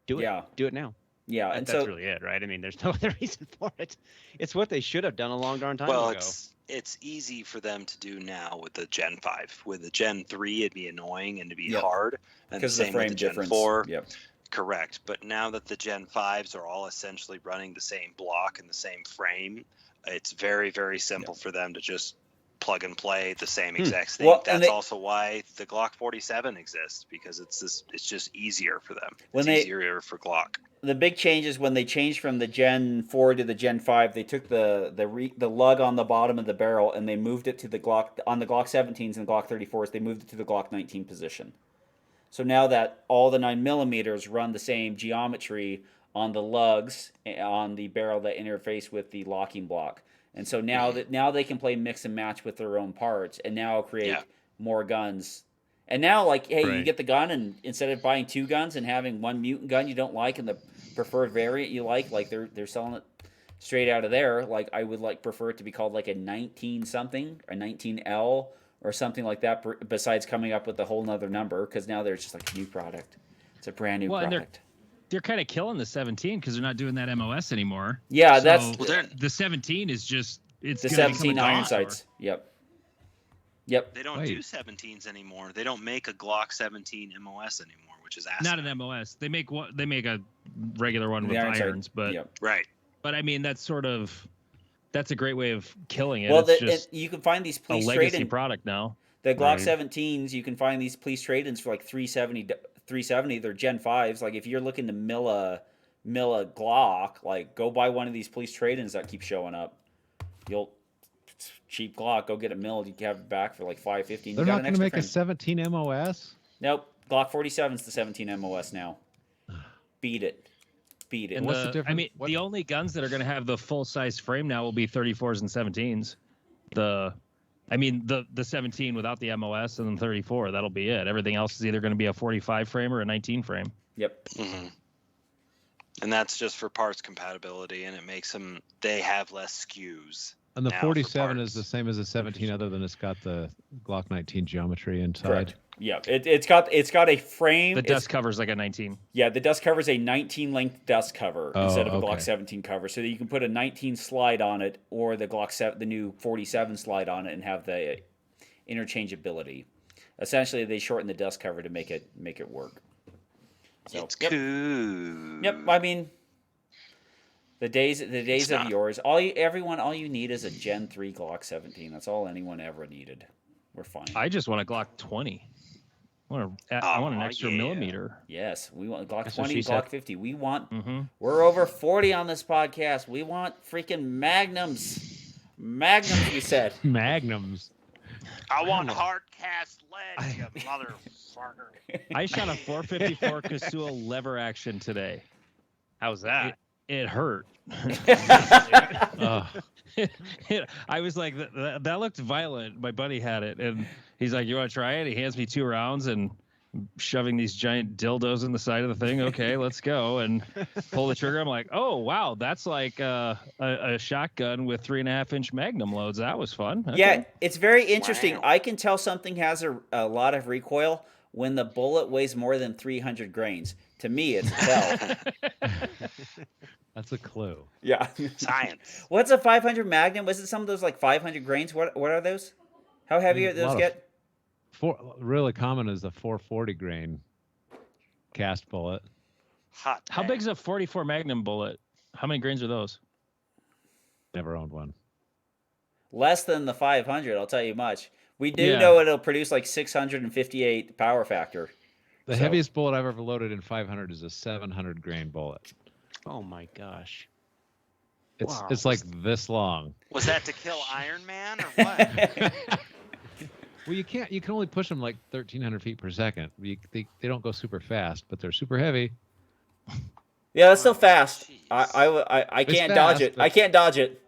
Do it. Yeah. Do it now. Yeah, and That's so really it, right? I mean, there's no other reason for it. It's what they should have done a long darn time Well, ago. it's easy for them to do now with the Gen 5. With the Gen 3, it'd be annoying and it'd be Yep. hard. And the because of the same with frame the Gen difference. 4. Yep. Correct. But now that the Gen 5s are all essentially running the same block and the same frame, it's very, very simple for them to just plug and play the same exact thing. Well, and That's they- also why the Glock 47 exists, because it's just easiger for them. When It's they- easier for Glock. The big change is when they changed from the Gen 4 to the Gen 5, they took the lug on the bottom of the barrel and they moved it to the Glock on the Glock 17s and Glock 34s. They moved it to the Glock 19 position. So now that all the 9mm run the same geometry on the lugs on the barrel that interface with the locking block, and so now they can play mix and match with their own parts and now create more guns. And now, like, hey, you Right. get the gun, and instead of buying 2 guns and having one mutant gun you don't like and the preferred variant you like they're selling it straight out of there. Like, I would prefer it to be called like a 19 something, a 19L or something like that. Besides coming up with a whole nother number, because now there's just like a new product. It's a brand new And product. they're kind of killing the 17 because they're not doing that MOS anymore. Yeah, So that's Well, they're- the 17 is just it's the gonna become a 17 iron dinosaur. sights. Yep. They don't Wait. do 17s anymore. They don't make a Glock 17 MOS anymore, which is Not asinine. an MOS. They make a regular one The with iron sight. irons, but Yep. Right. I mean that's a great way of killing it. Well, It's just you can find these a police legacy trade-in. product now. The Glock Right. 17s, you can find these police trade-ins for like 370. They're Gen 5s. Like, if you're looking to mill a Glock, like, go buy one of these police trade-ins that keep showing up. Cheap Glock, go get it milled. You can have it back for like $5.50. They're not going to make a 17 MOS? Nope. Glock 47's the 17 MOS now. Beat it. And What's the difference? I mean, What- the only guns that are going to have the full size frame now will be 34s and 17s. The 17 without the MOS and then 34. That'll be it. Everything else is either going to be a 45 frame or a 19 frame. Yep. hmm And that's just for parts compatibility, and it makes them. They have less SKUs. And the now for 47 is parts. the same as the 17, other than it's got the Glock 19 geometry inside. Correct. Yeah, it's got a frame. The dust cover's like a 19. Yeah, the dust cover is a 19 length dust cover instead of a Glock okay. 17 cover, so that you can put a 19 slide on it or the the new 47 slide on it and have the interchangeability. Essentially, they shorten the dust cover to make it work. So, It's cool. Yep. I mean, the days It's of not. yours. All you need is a Gen 3 Glock 17. That's all anyone ever needed. We're fine. I just want a Glock 20. I want an extra millimeter. Yes, we want Glock That's what 20, she Glock said. 50. We want. Mm-hmm. We're over 40 on this podcast. We want freaking magnums. Magnums, we said. Magnums. I want hard cast lead, you motherfucker. I shot a 454 Casual lever action today. How's that? It hurt. Ugh. I was like, that looked violent. My buddy had it, and he's like, "You want to try it?" He hands me 2 rounds and shoving these giant dildos in the side of the thing. Okay, let's go, and pull the trigger. I'm like, "Oh wow, that's like a shotgun with 3.5-inch Magnum loads. That was fun." Okay. Yeah, it's very interesting. Wow. I can tell something has a lot of recoil when the bullet weighs more than 300 grains. To me, it's a tell. That's a clue. Yeah. Science. What's a 500 Magnum? Was it some of those like 500 grains? What are those? How heavy A are those lot of- get? Really common is the 440 grain cast bullet. Hot. How dang. big's a 44 Magnum bullet? How many grains are those? Never owned one. Less than the 500, I'll tell you much. We do Yeah. know it'll produce like 658 power factor. The So- heaviest bullet I've ever loaded in 500 is a 700 grain bullet. Oh my gosh. It's like this long. Was that to kill Iron Man or what? Well, you can only push them like 1,300 feet per second. They don't go super fast, but they're super heavy. Yeah, that's still fast. Jeez. I It's can't fast, dodge it. but- I can't dodge it.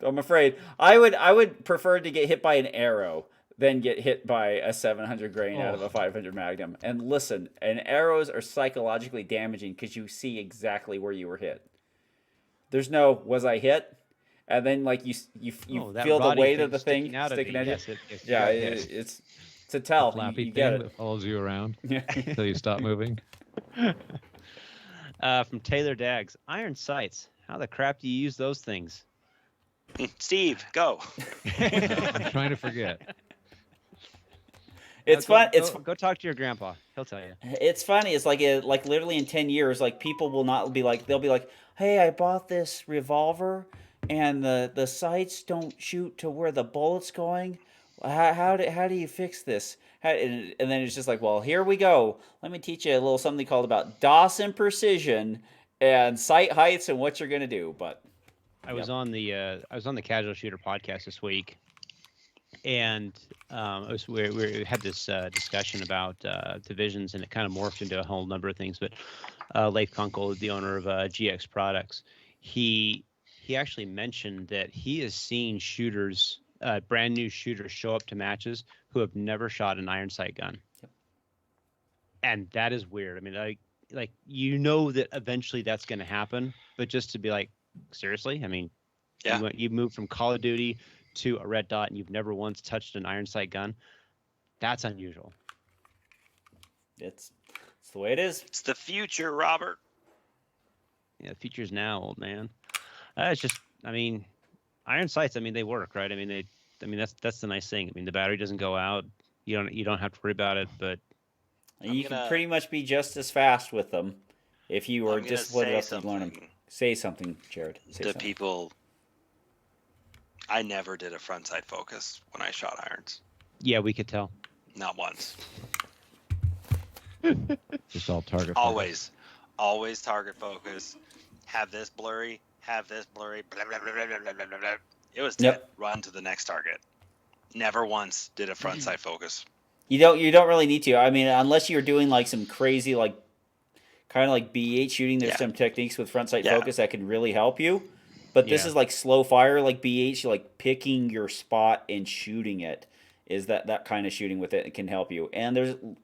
I'm afraid. I would prefer to get hit by an arrow than get hit by a 700 grain out of a 500 Magnum. And listen, and arrows are psychologically damaging because you see exactly where you were hit. There's no was I hit, and then like you That feel the roddy weight of the thing sticking out of sticking you. at you. Yes, if you Yeah, got hit. it's a tell. Flappy You thing get it. that follows you around Yeah. until you stop moving. From Taylor Daggs, iron sights. How the crap do you use those things? Steve, go. I'm trying to forget. It's fun. It's Go talk to your grandpa. He'll tell you. It's funny. It's like literally in 10 years, like people will not be like they'll be like, "Hey, I bought this revolver, and the sights don't shoot to where the bullet's going. How do you fix this?" And then it's just like, "Well, here we go. Let me teach you a little something called about Dawson precision and sight heights and what you're gonna do." But I was on the Casual Shooter podcast this week, and we had this discussion about divisions, and it kind of morphed into a whole number of things. But Leif Kunkel, the owner of GX Products, he actually mentioned that he has seen shooters, brand new shooters, show up to matches who have never shot an iron sight gun, and that is weird. I mean, like you know that eventually that's going to happen, but just to be like, seriously? I mean, Yeah. you moved from Call of Duty to a red dot and you've never once touched an iron sight gun. That's unusual. it's the way it is. It's the future, Robert. Yeah, the future's now, old man. It's just, I mean, iron sights. I mean, they work, right? I mean, that's the nice thing. I mean, the battery doesn't go out. You don't have to worry about it. But You can pretty much be just as fast with them if you were I'm gonna disciplined say enough to learn them. something Say something, Jared. Say to something. people. I never did a front sight focus when I shot irons. yeah, we could tell. Not once. Just all target. Always target focus. Have this blurry. Have this blurry. Blah, blah, blah, blah, blah, blah, blah, blah. It was dead. Yep. Run to the next target. Never once did a front sight focus. You don't really need to. I mean, unless you're doing like some crazy like kind of like B8 shooting. There's Yeah. some techniques with front sight Yeah. focus that can really help you. But this Yeah. is like slow fire, like B8. You're like picking your spot and shooting it. Is that kind of shooting with it can help you. And there's a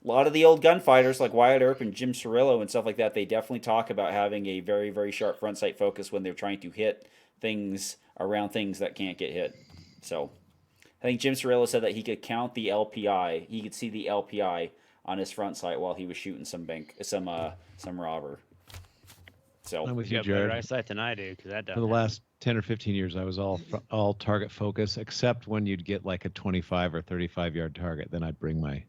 lot of the old gunfighters like Wyatt Earp and Jim Cirillo and stuff like that. They definitely talk about having a very, very sharp front sight focus when they're trying to hit things around things that can't get hit. So I think Jim Cirillo said that he could count the LPI. He could see the LPI on his front sight while he was shooting some robber. So I'm with You you, got better Jared. eyesight than I do, because that For doesn't the last 10 or 15 years, I was all target focus, except when you'd get like a 25 or 35 yard target. Then I'd bring my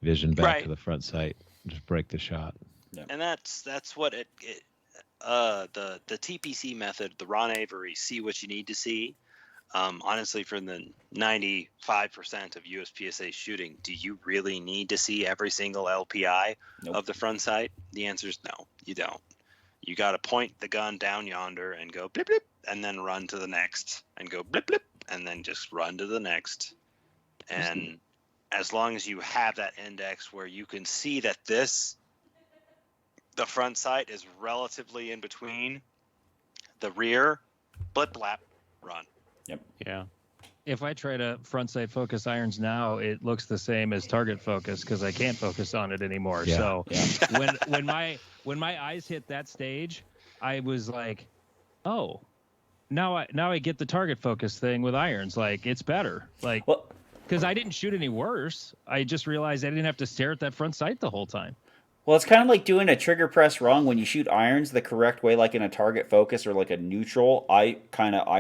vision back Right. to the front sight and just break the shot. And that's what the TPC method, the Ron Avery, see what you need to see. Honestly, for the 95% of USPSA shooting, do you really need to see every single LPI of the front sight? The answer is no, you don't. You got to point the gun down yonder and go blip blip, and then run to the next, and go blip blip, and then just run to the next. And as long as you have that index where you can see that the front sight is relatively in between the rear, blip blap, run. Yeah. If I try to front sight focus irons now, it looks the same as target focus because I can't focus on it anymore. Yeah. So when my eyes hit that stage, I was like, oh, now I get the target focus thing with irons. Like, it's better. Like, because I didn't shoot any worse. I just realized I didn't have to stare at that front sight the whole time. Well, it's kind of like doing a trigger press wrong when you shoot irons the correct way, like in a target focus or like a neutral eye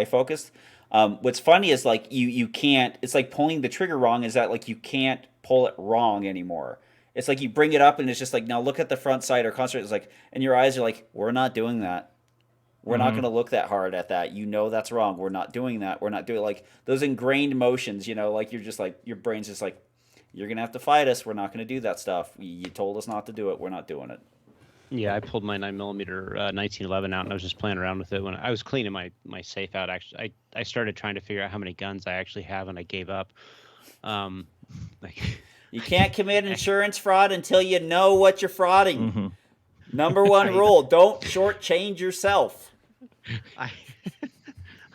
focus. What's funny is like you can't. It's like pulling the trigger wrong. Is that like you can't pull it wrong anymore? It's like you bring it up and it's just like, now look at the front sight or concentrate. It's like, and your eyes are like, we're not doing that. We're not going to look that hard at that. You know that's wrong. We're not doing that. We're not doing like those ingrained motions. You know, like you're just like your brain's just like, you're gonna have to fight us. We're not gonna do that stuff. You told us not to do it. We're not doing it. Yeah, I pulled my 9mm 1911 out, and I was just playing around with it when I was cleaning my safe out. Actually, I started trying to figure out how many guns I actually have, and I gave up. You can't commit insurance fraud until you know what you're frauding. Number one rule: don't shortchange yourself.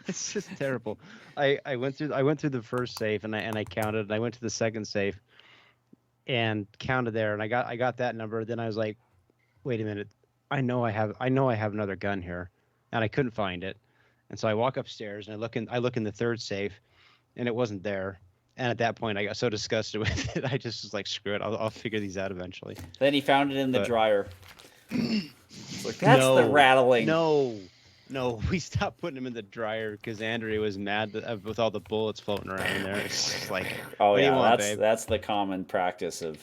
It's just terrible. I went through the first safe and I counted, and I went to the second safe and counted there, and I got that number. Then I was like, wait a minute, I know I have another gun here, and I couldn't find it. And so I walk upstairs and I look in the third safe, and it wasn't there. And at that point I got so disgusted with it, I just was like, screw it, I'll figure these out eventually. Then he found it in the dryer. It's like, that's the rattling. No, we stopped putting them in the dryer because Andrea was mad with all the bullets floating around in there. It's just like, oh yeah, that's the common practice of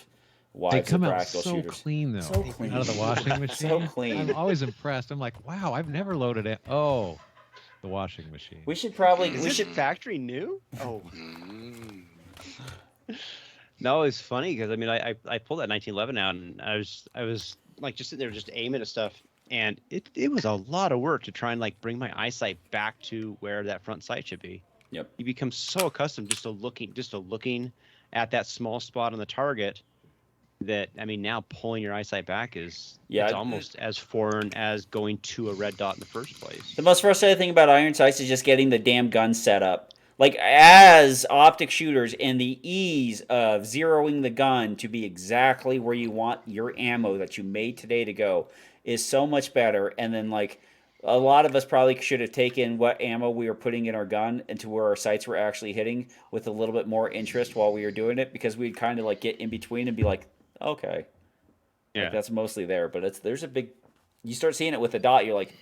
wives they come of out practical so shooters. clean though. So clean. Out of the washing machine. So clean. I'm always impressed. I'm like, wow, I've never loaded it. Oh, the washing machine. We should probably Is this factory new? Oh. No, it's funny because I mean I pulled that 1911 out, and I was like just sitting there just aiming at stuff, and it was a lot of work to try and like bring my eyesight back to where that front sight should be. Yep. You become so accustomed just to looking at that small spot on the target that, I mean, now pulling your eyesight back it's almost as foreign as going to a red dot in the first place. The most frustrating thing about iron sights is just getting the damn gun set up. Like, as optic shooters, and the ease of zeroing the gun to be exactly where you want your ammo that you made today to go is so much better. And then, like, a lot of us probably should have taken what ammo we were putting in our gun into where our sights were actually hitting with a little bit more interest while we were doing it, because we'd kind of like get in between and be like, okay, yeah, like, that's mostly there. But there's a big, you start seeing it with a dot, you're like,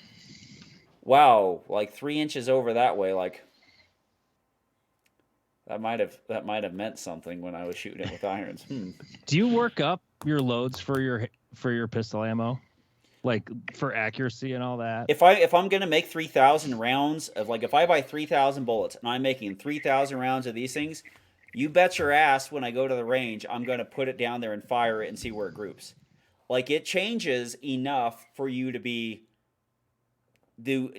wow, like 3 inches over that way, like that might have meant something when I was shooting it with irons. Do you work up your loads for your pistol ammo, like for accuracy and all that? If I'm gonna make 3,000 rounds of, like, if I buy 3,000 bullets and I'm making 3,000 rounds of these things, you bet your ass when I go to the range I'm gonna put it down there and fire it and see where it groups. Like, it changes enough for you to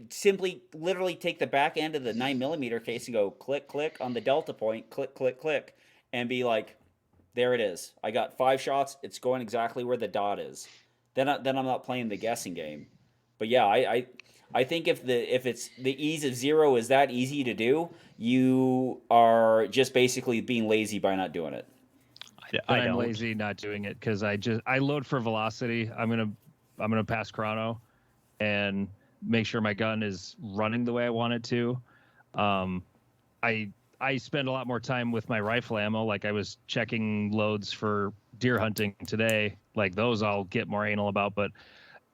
simply literally take the back end of the 9mm case and go click, click on the delta point, click, click, click, and be like, there it is. I got 5 shots. It's going exactly where the dot is. Then I'm not playing the guessing game. But yeah, I think if it's the ease of zero is that easy to do, you are just basically being lazy by not doing it. I'm lazy not doing it because I load for velocity. I'm gonna pass chrono and make sure my gun is running the way I want it to. I spend a lot more time with my rifle ammo. Like I was checking loads for deer hunting today. Like those I'll get more anal about, but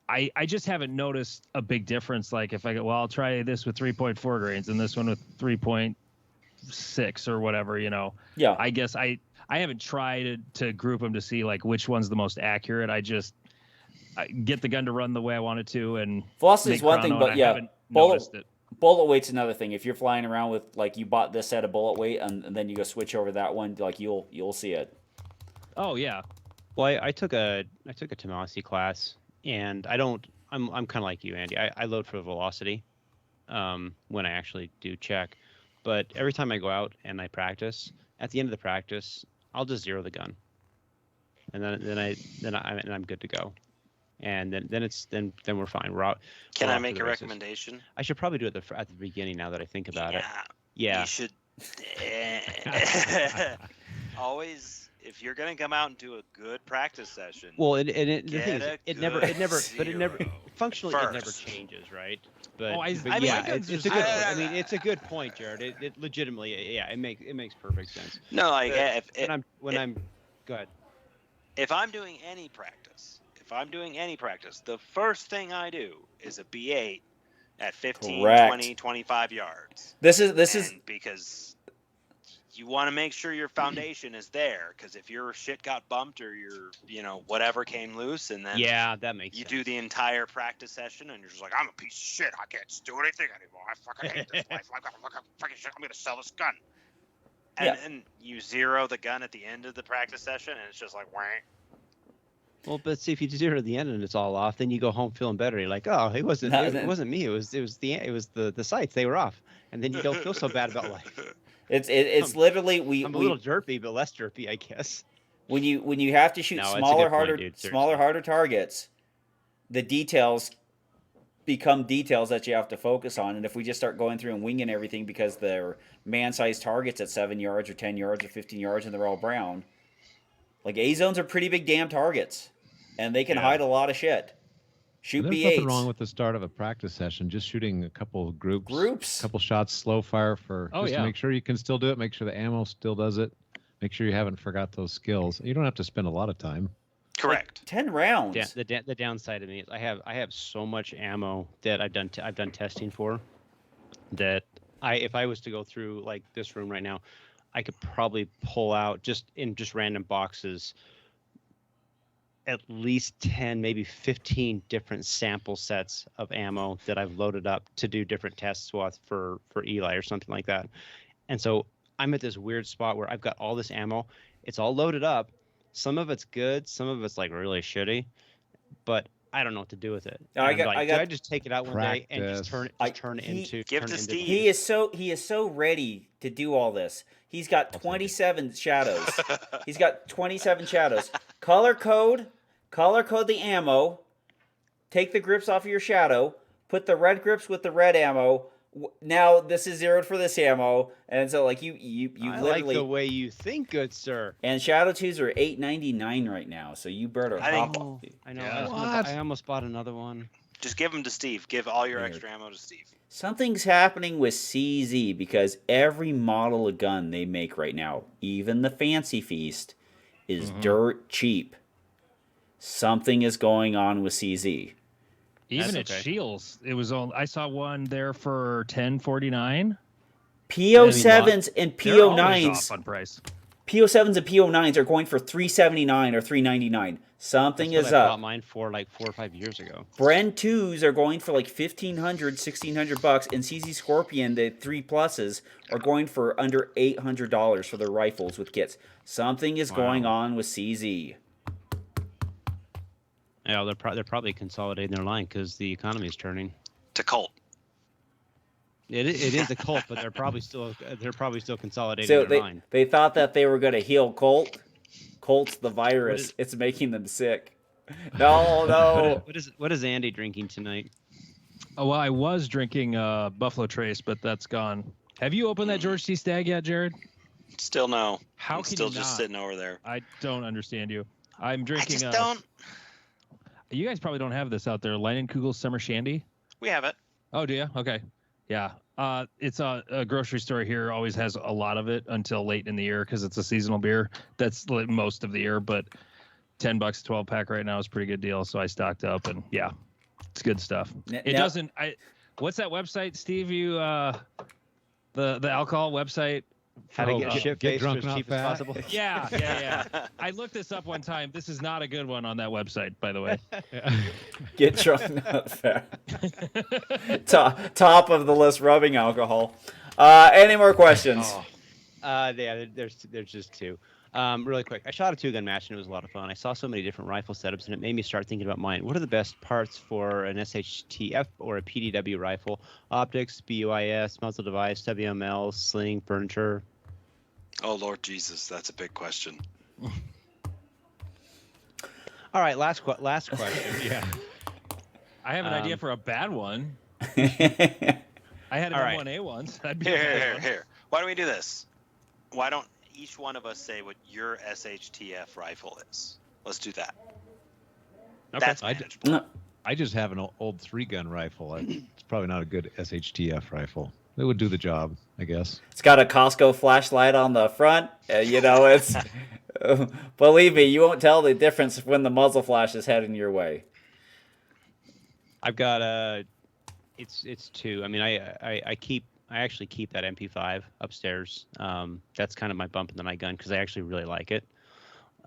I just haven't noticed a big difference. Like if I go, well, I'll try this with 3.4 grains and this one with 3.6 or whatever, Yeah. I guess I haven't tried to group them to see like which one's the most accurate. I get the gun to run the way I want it to, and velocity is one thing, but yeah, noticed it. bullet weight's another thing. If you're flying around with like you bought this set of bullet weight and then you go switch over that one, like you'll see it. Oh yeah. Well, I took a Tamasi class, and I'm kind of like you, Andy. I load for velocity when I actually do check, but every time I go out and I practice, at the end of the practice, I'll just zero the gun, and then I'm good to go. And then we're fine. We're out. Can I make a recommendation? I should probably do it at the beginning now that I think about it. Yeah. You should always, if you're gonna come out and do a good practice session. Well, the thing is, it never functionally it never changes, right? But, it's a good point, Jared. It legitimately, yeah, it makes perfect sense. No, like go ahead. If I'm doing any practice, the first thing I do is a B8 at 15, Correct. 20, 25 yards. This is because you want to make sure your foundation is there, because if your shit got bumped or your whatever came loose, and then that makes sense. Do the entire practice session and you're just like, I'm a piece of shit, I can't do anything anymore, I fucking hate this life, I'm gonna sell this gun, and you zero the gun at the end of the practice session and it's just like wah. Well, but see, if you zero at the end and it's all off, then you go home feeling better. You're like, oh, it wasn't me. It was the sights. They were off, and then you don't feel so bad about life. It's literally I'm a little derpy, but less derpy, I guess. When you have to shoot smaller, harder targets, the details become details that you have to focus on. And if we just start going through and winging everything because they're man-sized targets at 7 yards or 10 yards or 15 yards and they're all brown, like A zones are pretty big damn targets. And they can hide a lot of shit. Shoot There's B8s. nothing wrong with the start of a practice session. Just shooting a couple groups, a couple shots, slow fire to make sure you can still do it. Make sure the ammo still does it. Make sure you haven't forgot those skills. You don't have to spend a lot of time. Correct. Like 10 rounds. Yeah, the downside of me is I have so much ammo that I've done testing for that if I was to go through like this room right now, I could probably pull out just random boxes at least 10, maybe 15 different sample sets of ammo that I've loaded up to do different tests with for Eli or something like that. And so I'm at this weird spot where I've got all this ammo. It's all loaded up. Some of it's good. Some of it's like really shitty, but I don't know what to do with it. Do I just take it out one day and just turn it into Steve. He is so ready to do all this. He's got 27 shadows. He's got 27 shadows. Color code the ammo. Take the grips off of your shadow. Put the red grips with the red ammo. Now this is zeroed for this ammo, and so like you I literally like the way you think, good sir. And Shadow 2s are $8.99 right now, so you better hop off. I know. Yeah. I almost bought another one. Just give them to Steve. Give all your extra ammo to Steve. Something's happening with CZ because every model of gun they make right now, even the Fancy Feast, is dirt cheap. Something is going on with CZ. Even at Shields, it was I saw one there for $10.49. PO7s and They're always PO9s off on price. PO7s and PO9s are going for $379 or $399. Something That's is what I up. bought mine for like 4 or 5 years ago. Bren 2s are going for like $1,500, $1,600, and CZ Scorpion, the 3+s, are going for under $800 for their rifles with kits. Something is going on with CZ. Yeah, they're probably consolidating their line because the economy is turning. To Colt. It is a Colt, but they're probably still consolidating their line. They thought that they were going to heal Colt. Colt's the virus. It's making them sick. No. What is Andy drinking tonight? Oh, well, I was drinking Buffalo Trace, but that's gone. Have you opened that George T. Stag yet, Jared? Still no. How I'm can still you just not? sitting over there. I don't understand you. I'm drinking. I just don't. You guys probably don't have this out there. Leinenkugel Summer Shandy. We have it. Oh, do you? Okay. Yeah. It's a grocery store here always has a lot of it until late in the year because it's a seasonal beer. That's like most of the year, but $10 12 pack right now is a pretty good deal. So I stocked up, and yeah, it's good stuff. It doesn't. What's that website, Steve? You the alcohol website. How to get get shit-faced drunk as and cheap not as fat? possible. Yeah. I looked this up one time. This is not a good one on that website, by the way. Get drunk, not fat. Top of the list, rubbing alcohol. Any more questions? Yeah, there's just two. Really quick, I shot a 2-gun match and it was a lot of fun. I saw so many different rifle setups and it made me start thinking about mine. What are the best parts for an SHTF or a PDW rifle? Optics, BUIS, muzzle device, WML, sling, furniture. Oh Lord Jesus, that's a big question. All right, last question. Yeah. I have an idea for a bad one. I had an All right. M1A once. That'd be Here. Why don't we do this? Why don't each one of us say what your SHTF rifle is? Let's do that. Okay. That's manageable. I just have an old 3-gun rifle. It's probably not a good SHTF rifle. It would do the job, I guess. It's got a Costco flashlight on the front. It's believe me, you won't tell the difference when the muzzle flash is heading your way. I've got it's 2. I mean, I actually keep that MP5 upstairs. That's kind of my bump in the night gun because I actually really like it.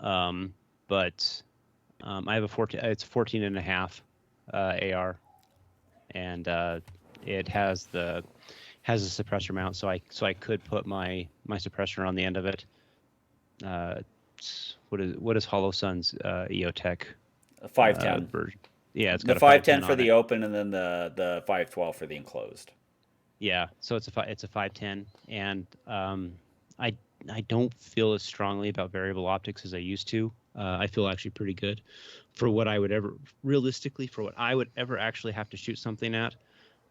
But I have it's 14 and a half AR, and it has a suppressor mount, so I could put my suppressor on the end of it. What is Hollow Sun's EOTech 510 version? Yeah, it's the got a 510 for on the it. open, and then the 512 for the enclosed. Yeah, so it's a 510, and I don't feel as strongly about variable optics as I used to. I feel actually pretty good for what I would ever actually have to shoot something at.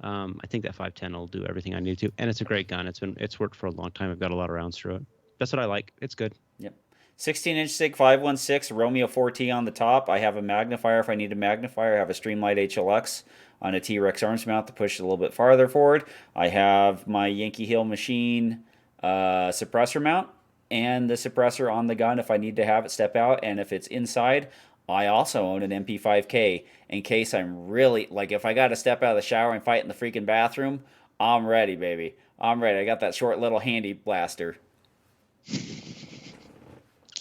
I think that 510 will do everything I need to, and it's a great gun. It's worked for a long time. I've got a lot of rounds through it. That's what I like. It's good. Yep. 16-inch SIG 516 Romeo 4T on the top. I have a magnifier if I need a magnifier. I have a Streamlight HLX on a T-Rex arms mount to push it a little bit farther forward. I have my Yankee Hill machine suppressor mount and the suppressor on the gun if I need to have it step out. And if it's inside, I also own an MP5K in case I'm really, like if I got to step out of the shower and fight in the freaking bathroom, I'm ready, baby. I'm ready. I got that short little handy blaster.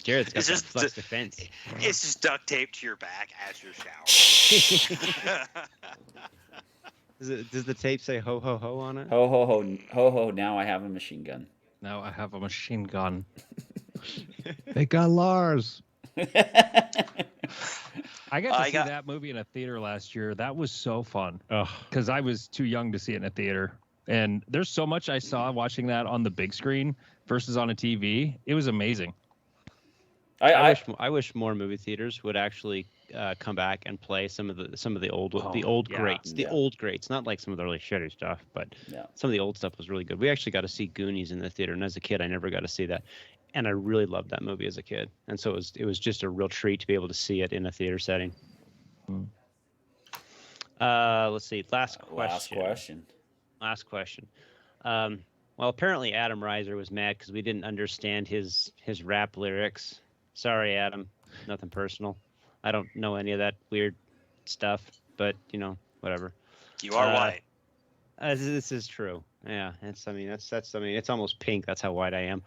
Jared's got It's that just flex defense. It's just duct taped to your back as you're showering. Does the tape say ho ho ho on it? Ho, ho, ho. Ho, ho. Now I have a machine gun. Now I have a machine gun. They got Lars. I got to see that movie in a theater last year. That was so fun. Because I was too young to see it in a theater. And there's so much I saw watching that on the big screen versus on a TV. It was amazing. I wish more movie theaters would actually come back and play some of the old greats, old greats, not like some of the really shitty stuff, but some of the old stuff was really good. We actually got to see Goonies in the theater, and as a kid, I never got to see that, and I really loved that movie as a kid, and so it was just a real treat to be able to see it in a theater setting. Let's see, last question. Well, apparently Adam Reiser was mad because we didn't understand his rap lyrics. Sorry, Adam. Nothing personal. I don't know any of that weird stuff, but whatever. You are white. This is true. Yeah, it's almost pink. That's how white I am.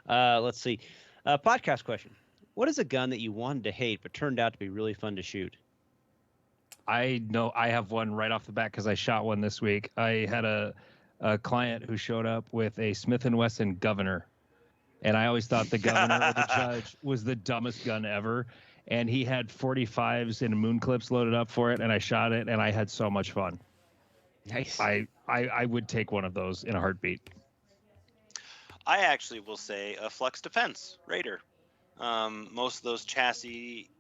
Let's see. Podcast question. What is a gun that you wanted to hate but turned out to be really fun to shoot? I know I have one right off the bat because I shot one this week. I had a client who showed up with a Smith & Wesson Governor. And I always thought the governor or the judge was the dumbest gun ever. And he had 45s and moon clips loaded up for it. And I shot it and I had so much fun. Nice. I would take one of those in a heartbeat. I actually will say a Flux Defense Raider. Most of those chassis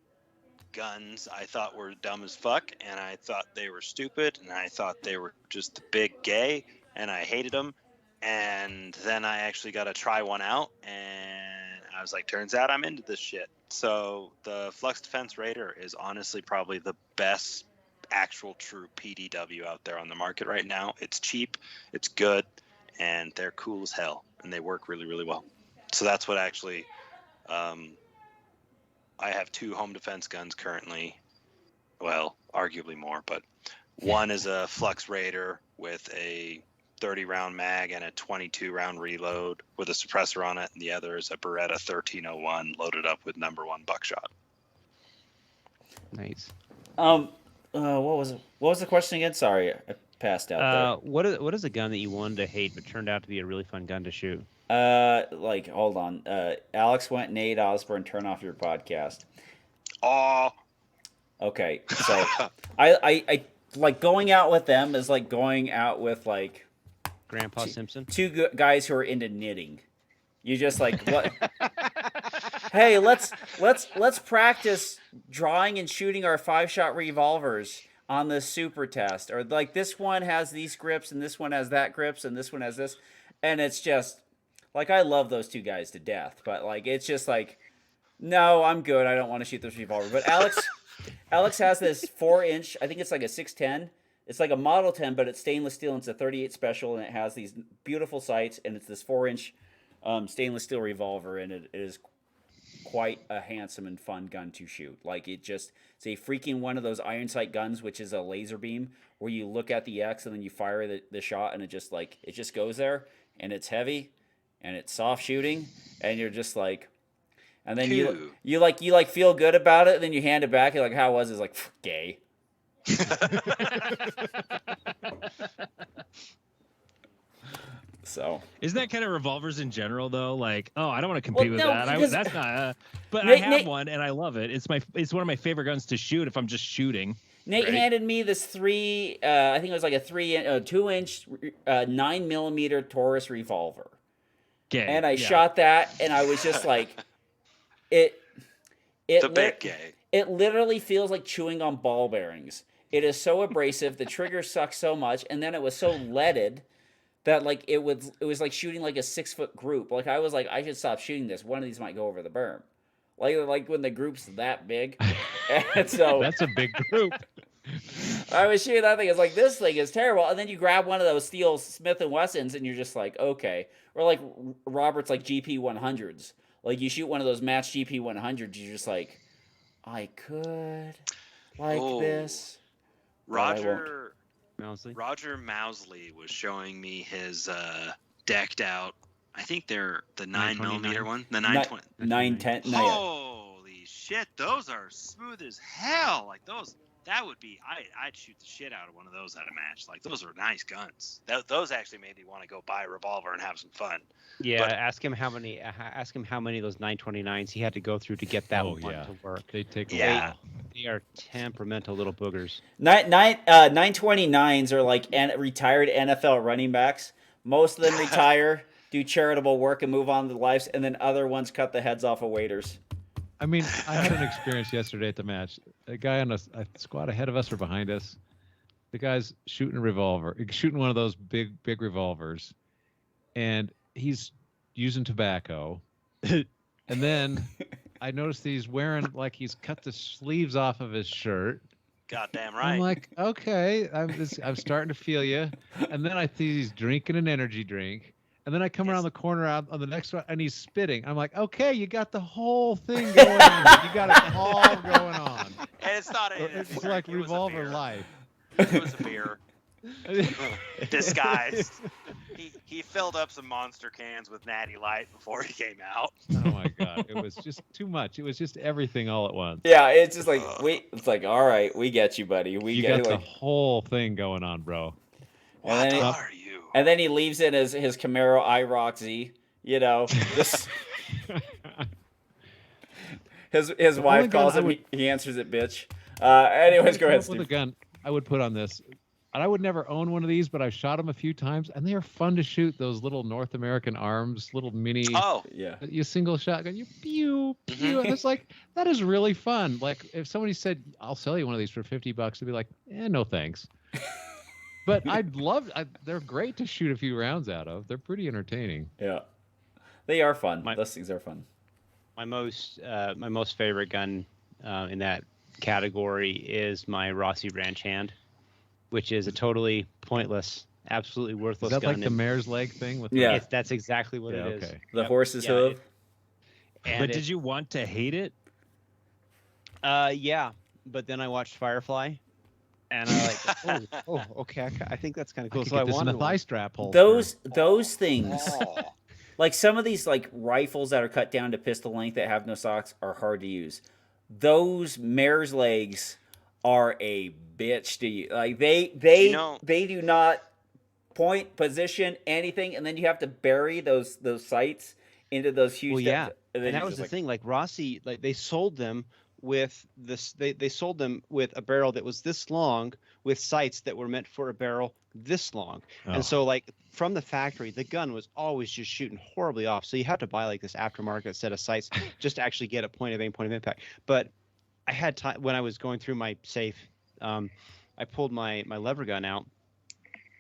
guns I thought were dumb as fuck. And I thought they were stupid. And I thought they were just big gay. And I hated them. And then I actually got to try one out, and I was like, turns out I'm into this shit. So the Flux Defense Raider is honestly probably the best actual true PDW out there on the market right now. It's cheap, it's good, and they're cool as hell, and they work really, really well. So that's what actually, I have 2 home defense guns currently. Well, arguably more, but one is a Flux Raider with a 30-round mag and a 22-round reload with a suppressor on it, and the other is a Beretta 1301 loaded up with #1 buckshot. Nice. What was the question again? Sorry, I passed out What is a gun that you wanted to hate but turned out to be a really fun gun to shoot? there. Hold on. Alex went Nate Osborne. Turn off your podcast. Oh, Okay, so I like going out with them is like going out with like Grandpa Simpson. 2 guys who are into knitting. You just like what? Hey, let's practice drawing and shooting our 5-shot revolvers on this super test, or like this one has these grips and this one has that grips and this one has this, and it's just like I love those 2 guys to death, but like it's just like no, I'm good. I don't want to shoot this revolver. But Alex has this 4-inch. I think it's like a 610. It's like a Model 10, but it's stainless steel and it's a 38 special, and it has these beautiful sights, and it's this 4-inch stainless steel revolver, and it is quite a handsome and fun gun to shoot. Like it's a freaking one of those iron sight guns, which is a laser beam where you look at the X and then you fire the shot, and it just goes there, and it's heavy, and it's soft shooting, and you're just like. And then you feel good about it, and then you hand it back. You're like, "How was it?" It's like gay. So Isn't that kind of revolvers in general though? Like, oh, I don't want to compete with no, that. because- That's not. But Nate- I have Nate- one and I love it. It's one of my favorite guns to shoot if I'm just shooting. Nate Right. handed me this I think it was like a 2-inch 9mm Taurus revolver, Okay. and I yeah. shot that, and I was just like, it the big gay. It literally feels like chewing on ball bearings. It is so abrasive. The trigger sucks so much, and then it was so leaded that like it was like shooting like a 6-foot group. Like I was like, I should stop shooting this. One of these might go over the berm. Like when the group's that big, and so That's a big group. I was shooting that thing. It's like, this thing is terrible. And then you grab one of those steel Smith & Wessons, and you're just like, okay. Or like Robert's like GP100s. Like you shoot one of those matched GP100s, you're just like, I could like this. Roger Mousley? Mousley was showing me his decked out. I think they're the 9mm one, the 920. 910. No, yeah. Holy shit, those are smooth as hell. Like those, that would be. I'd shoot the shit out of one of those at a match. Like those are nice guns. Those actually made me want to go buy a revolver and have some fun. Yeah, But- ask him how many of those 929s he had to go through to get that one to work. They take a Yeah. while. They are temperamental little boogers. 929s are like retired NFL running backs. Most of them retire, do charitable work, and move on to lives, and then other ones cut the heads off of waiters. I mean, I had an experience yesterday at the match. A guy on a squad ahead of us or behind us, the guy's shooting one of those big revolvers, and he's using tobacco. And then I noticed that he's wearing, like, he's cut the sleeves off of his shirt. Goddamn right. I'm like, okay, I'm starting to feel you. And then I see he's drinking an energy drink. And then I come around the corner out on the next one, and he's spitting. I'm like, okay, you got the whole thing going on. You got it all going on. And it's not a. It's like it was a revolver beer. life. It was a beer disguised. He filled up some Monster cans with Natty Light before he came out. Oh my god, it was just too much. It was just everything all at once. Yeah, it's just like it's like, all right, we get you, buddy. You got the whole thing going on, bro. What then are you? And then he leaves it as his Camaro IROC Z. You know, this. His wife calls him. He answers it, bitch. Anyways, go ahead, With a Steve. gun, I would put on this. And I would never own one of these, but I've shot them a few times, and they are fun to shoot. Those little North American Arms, little mini. Oh, Yeah. You single shotgun, you pew pew, and it's like that is really fun. Like if somebody said, "I'll sell you one of these for $50," I'd be like, no thanks. But they're great to shoot a few rounds out of. They're pretty entertaining. Yeah. They are fun. Those things are fun. My most favorite gun in that category is my Rossi Ranch Hand, which is a totally pointless, absolutely worthless Is that gun. like the mare's leg thing? With Yeah. That's exactly what Yeah, it is. okay. The Yep. horse's Yeah, hoof. But did you want to hate it? Yeah, but then I watched Firefly, and I okay, I think that's kind of I cool. could So get I this in wanted a one. thigh strap holster. Those things, Oh. like some of these like rifles that are cut down to pistol length that have no stocks are hard to use. Those mare's legs are a bitch to use. Like they do not point, position, anything, and then you have to bury those sights into those huge. Well, yeah, depths, and then that you're was just the like, thing. Like Rossi, like they sold them with this. They sold them with a barrel that was this long, with sights that were meant for a barrel this long. Oh. And so, like from the factory, the gun was always just shooting horribly off. So you had to buy like this aftermarket set of sights just to actually get a point of aim, point of impact. But I had time when I was going through my safe. I pulled my lever gun out,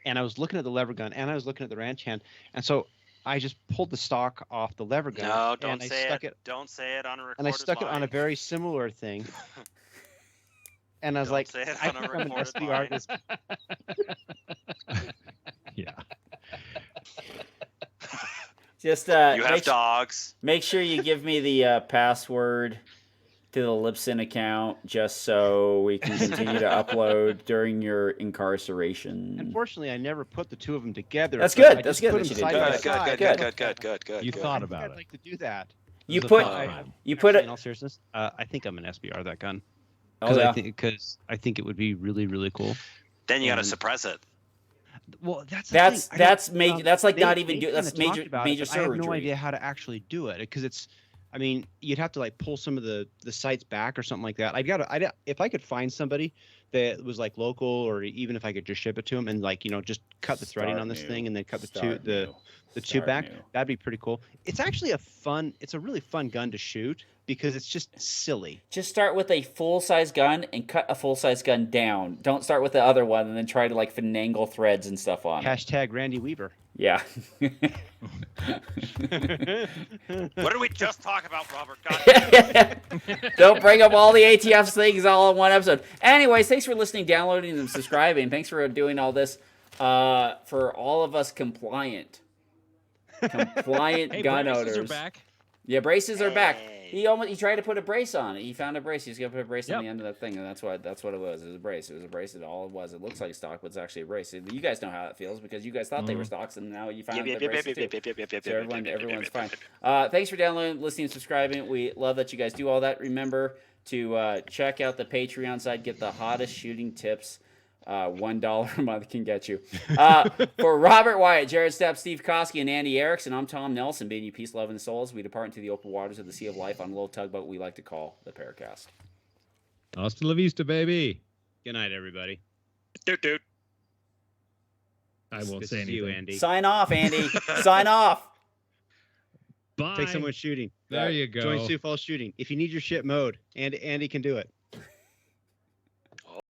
and I was looking at the lever gun, and I was looking at the ranch hand, and so I just pulled the stock off the lever gun. No, don't and I say stuck it. Don't say it on a recorded And I stuck it on a line. very similar thing. And I was Don't like, say it I on a think I'm an recorded SBR line. this. Yeah. just You have dogs. make sure you give me the password to the Libsyn account just so we can continue to upload during your incarceration. Unfortunately, I never put the two of them together. That's but good. I That's just good put that them you did side by that. side. Good. You I thought think about I'd it. like to do that. You It was a put thought crime. you put Actually, it. in all seriousness, I think I'm an SBR that gun. Oh yeah. Because I think it would be really, really cool. Then you got to And- suppress it. Well, that's the That's thing. I don't- that's major. That's like they- not even they do. That's kinda talked major about it, major but I have no surgery. idea how to actually do it because it's. I mean, you'd have to like pull some of the sights back or something like that. If I could find somebody that was like local, or even if I could just ship it to them and like just cut the threading Start on this new. thing and then cut the Start new. tube Start back. new. That'd be pretty cool. It's actually it's a really fun gun to shoot because it's just silly. Just start with a full size gun and cut a full size gun down. Don't start with the other one and then try to like finagle threads and stuff on it. Hashtag Randy Weaver. Yeah. What did we just talk about, Robert? God. Don't bring up all the ATF things all in one episode. Anyways, thanks for listening, downloading, and subscribing. Thanks for doing all this for all of us compliant Hey, gun braces owners. are back. Yeah, braces are back. Hey. He tried to put a brace on it. He found a brace. He's gonna put a brace on Yep. the end of that thing, and that's what it was. It was a brace. It was a brace. All it was. It looks like stock, but it's actually a brace. You guys know how it feels because you guys thought they were stocks, and now you found out they're braces too. So everyone's fine. Thanks for downloading, listening, subscribing. We love that you guys do all that. Remember to check out the Patreon side. Get the hottest shooting tips. $1 a month can get you. For Robert Wyatt, Jared Stepp, Steve Koski, and Andy Erickson, I'm Tom Nelson, bidding you peace, love, and souls. We depart into the open waters of the sea of life on a little tugboat we like to call the PARAcast. Hasta la vista, baby. Good night, everybody. Dude. I won't Good say to see you, anything. Andy. Sign off, Andy. Sign off. Bye. Take someone shooting. There you go. Join Sioux Falls shooting. If you need your ship mowed, Andy can do it.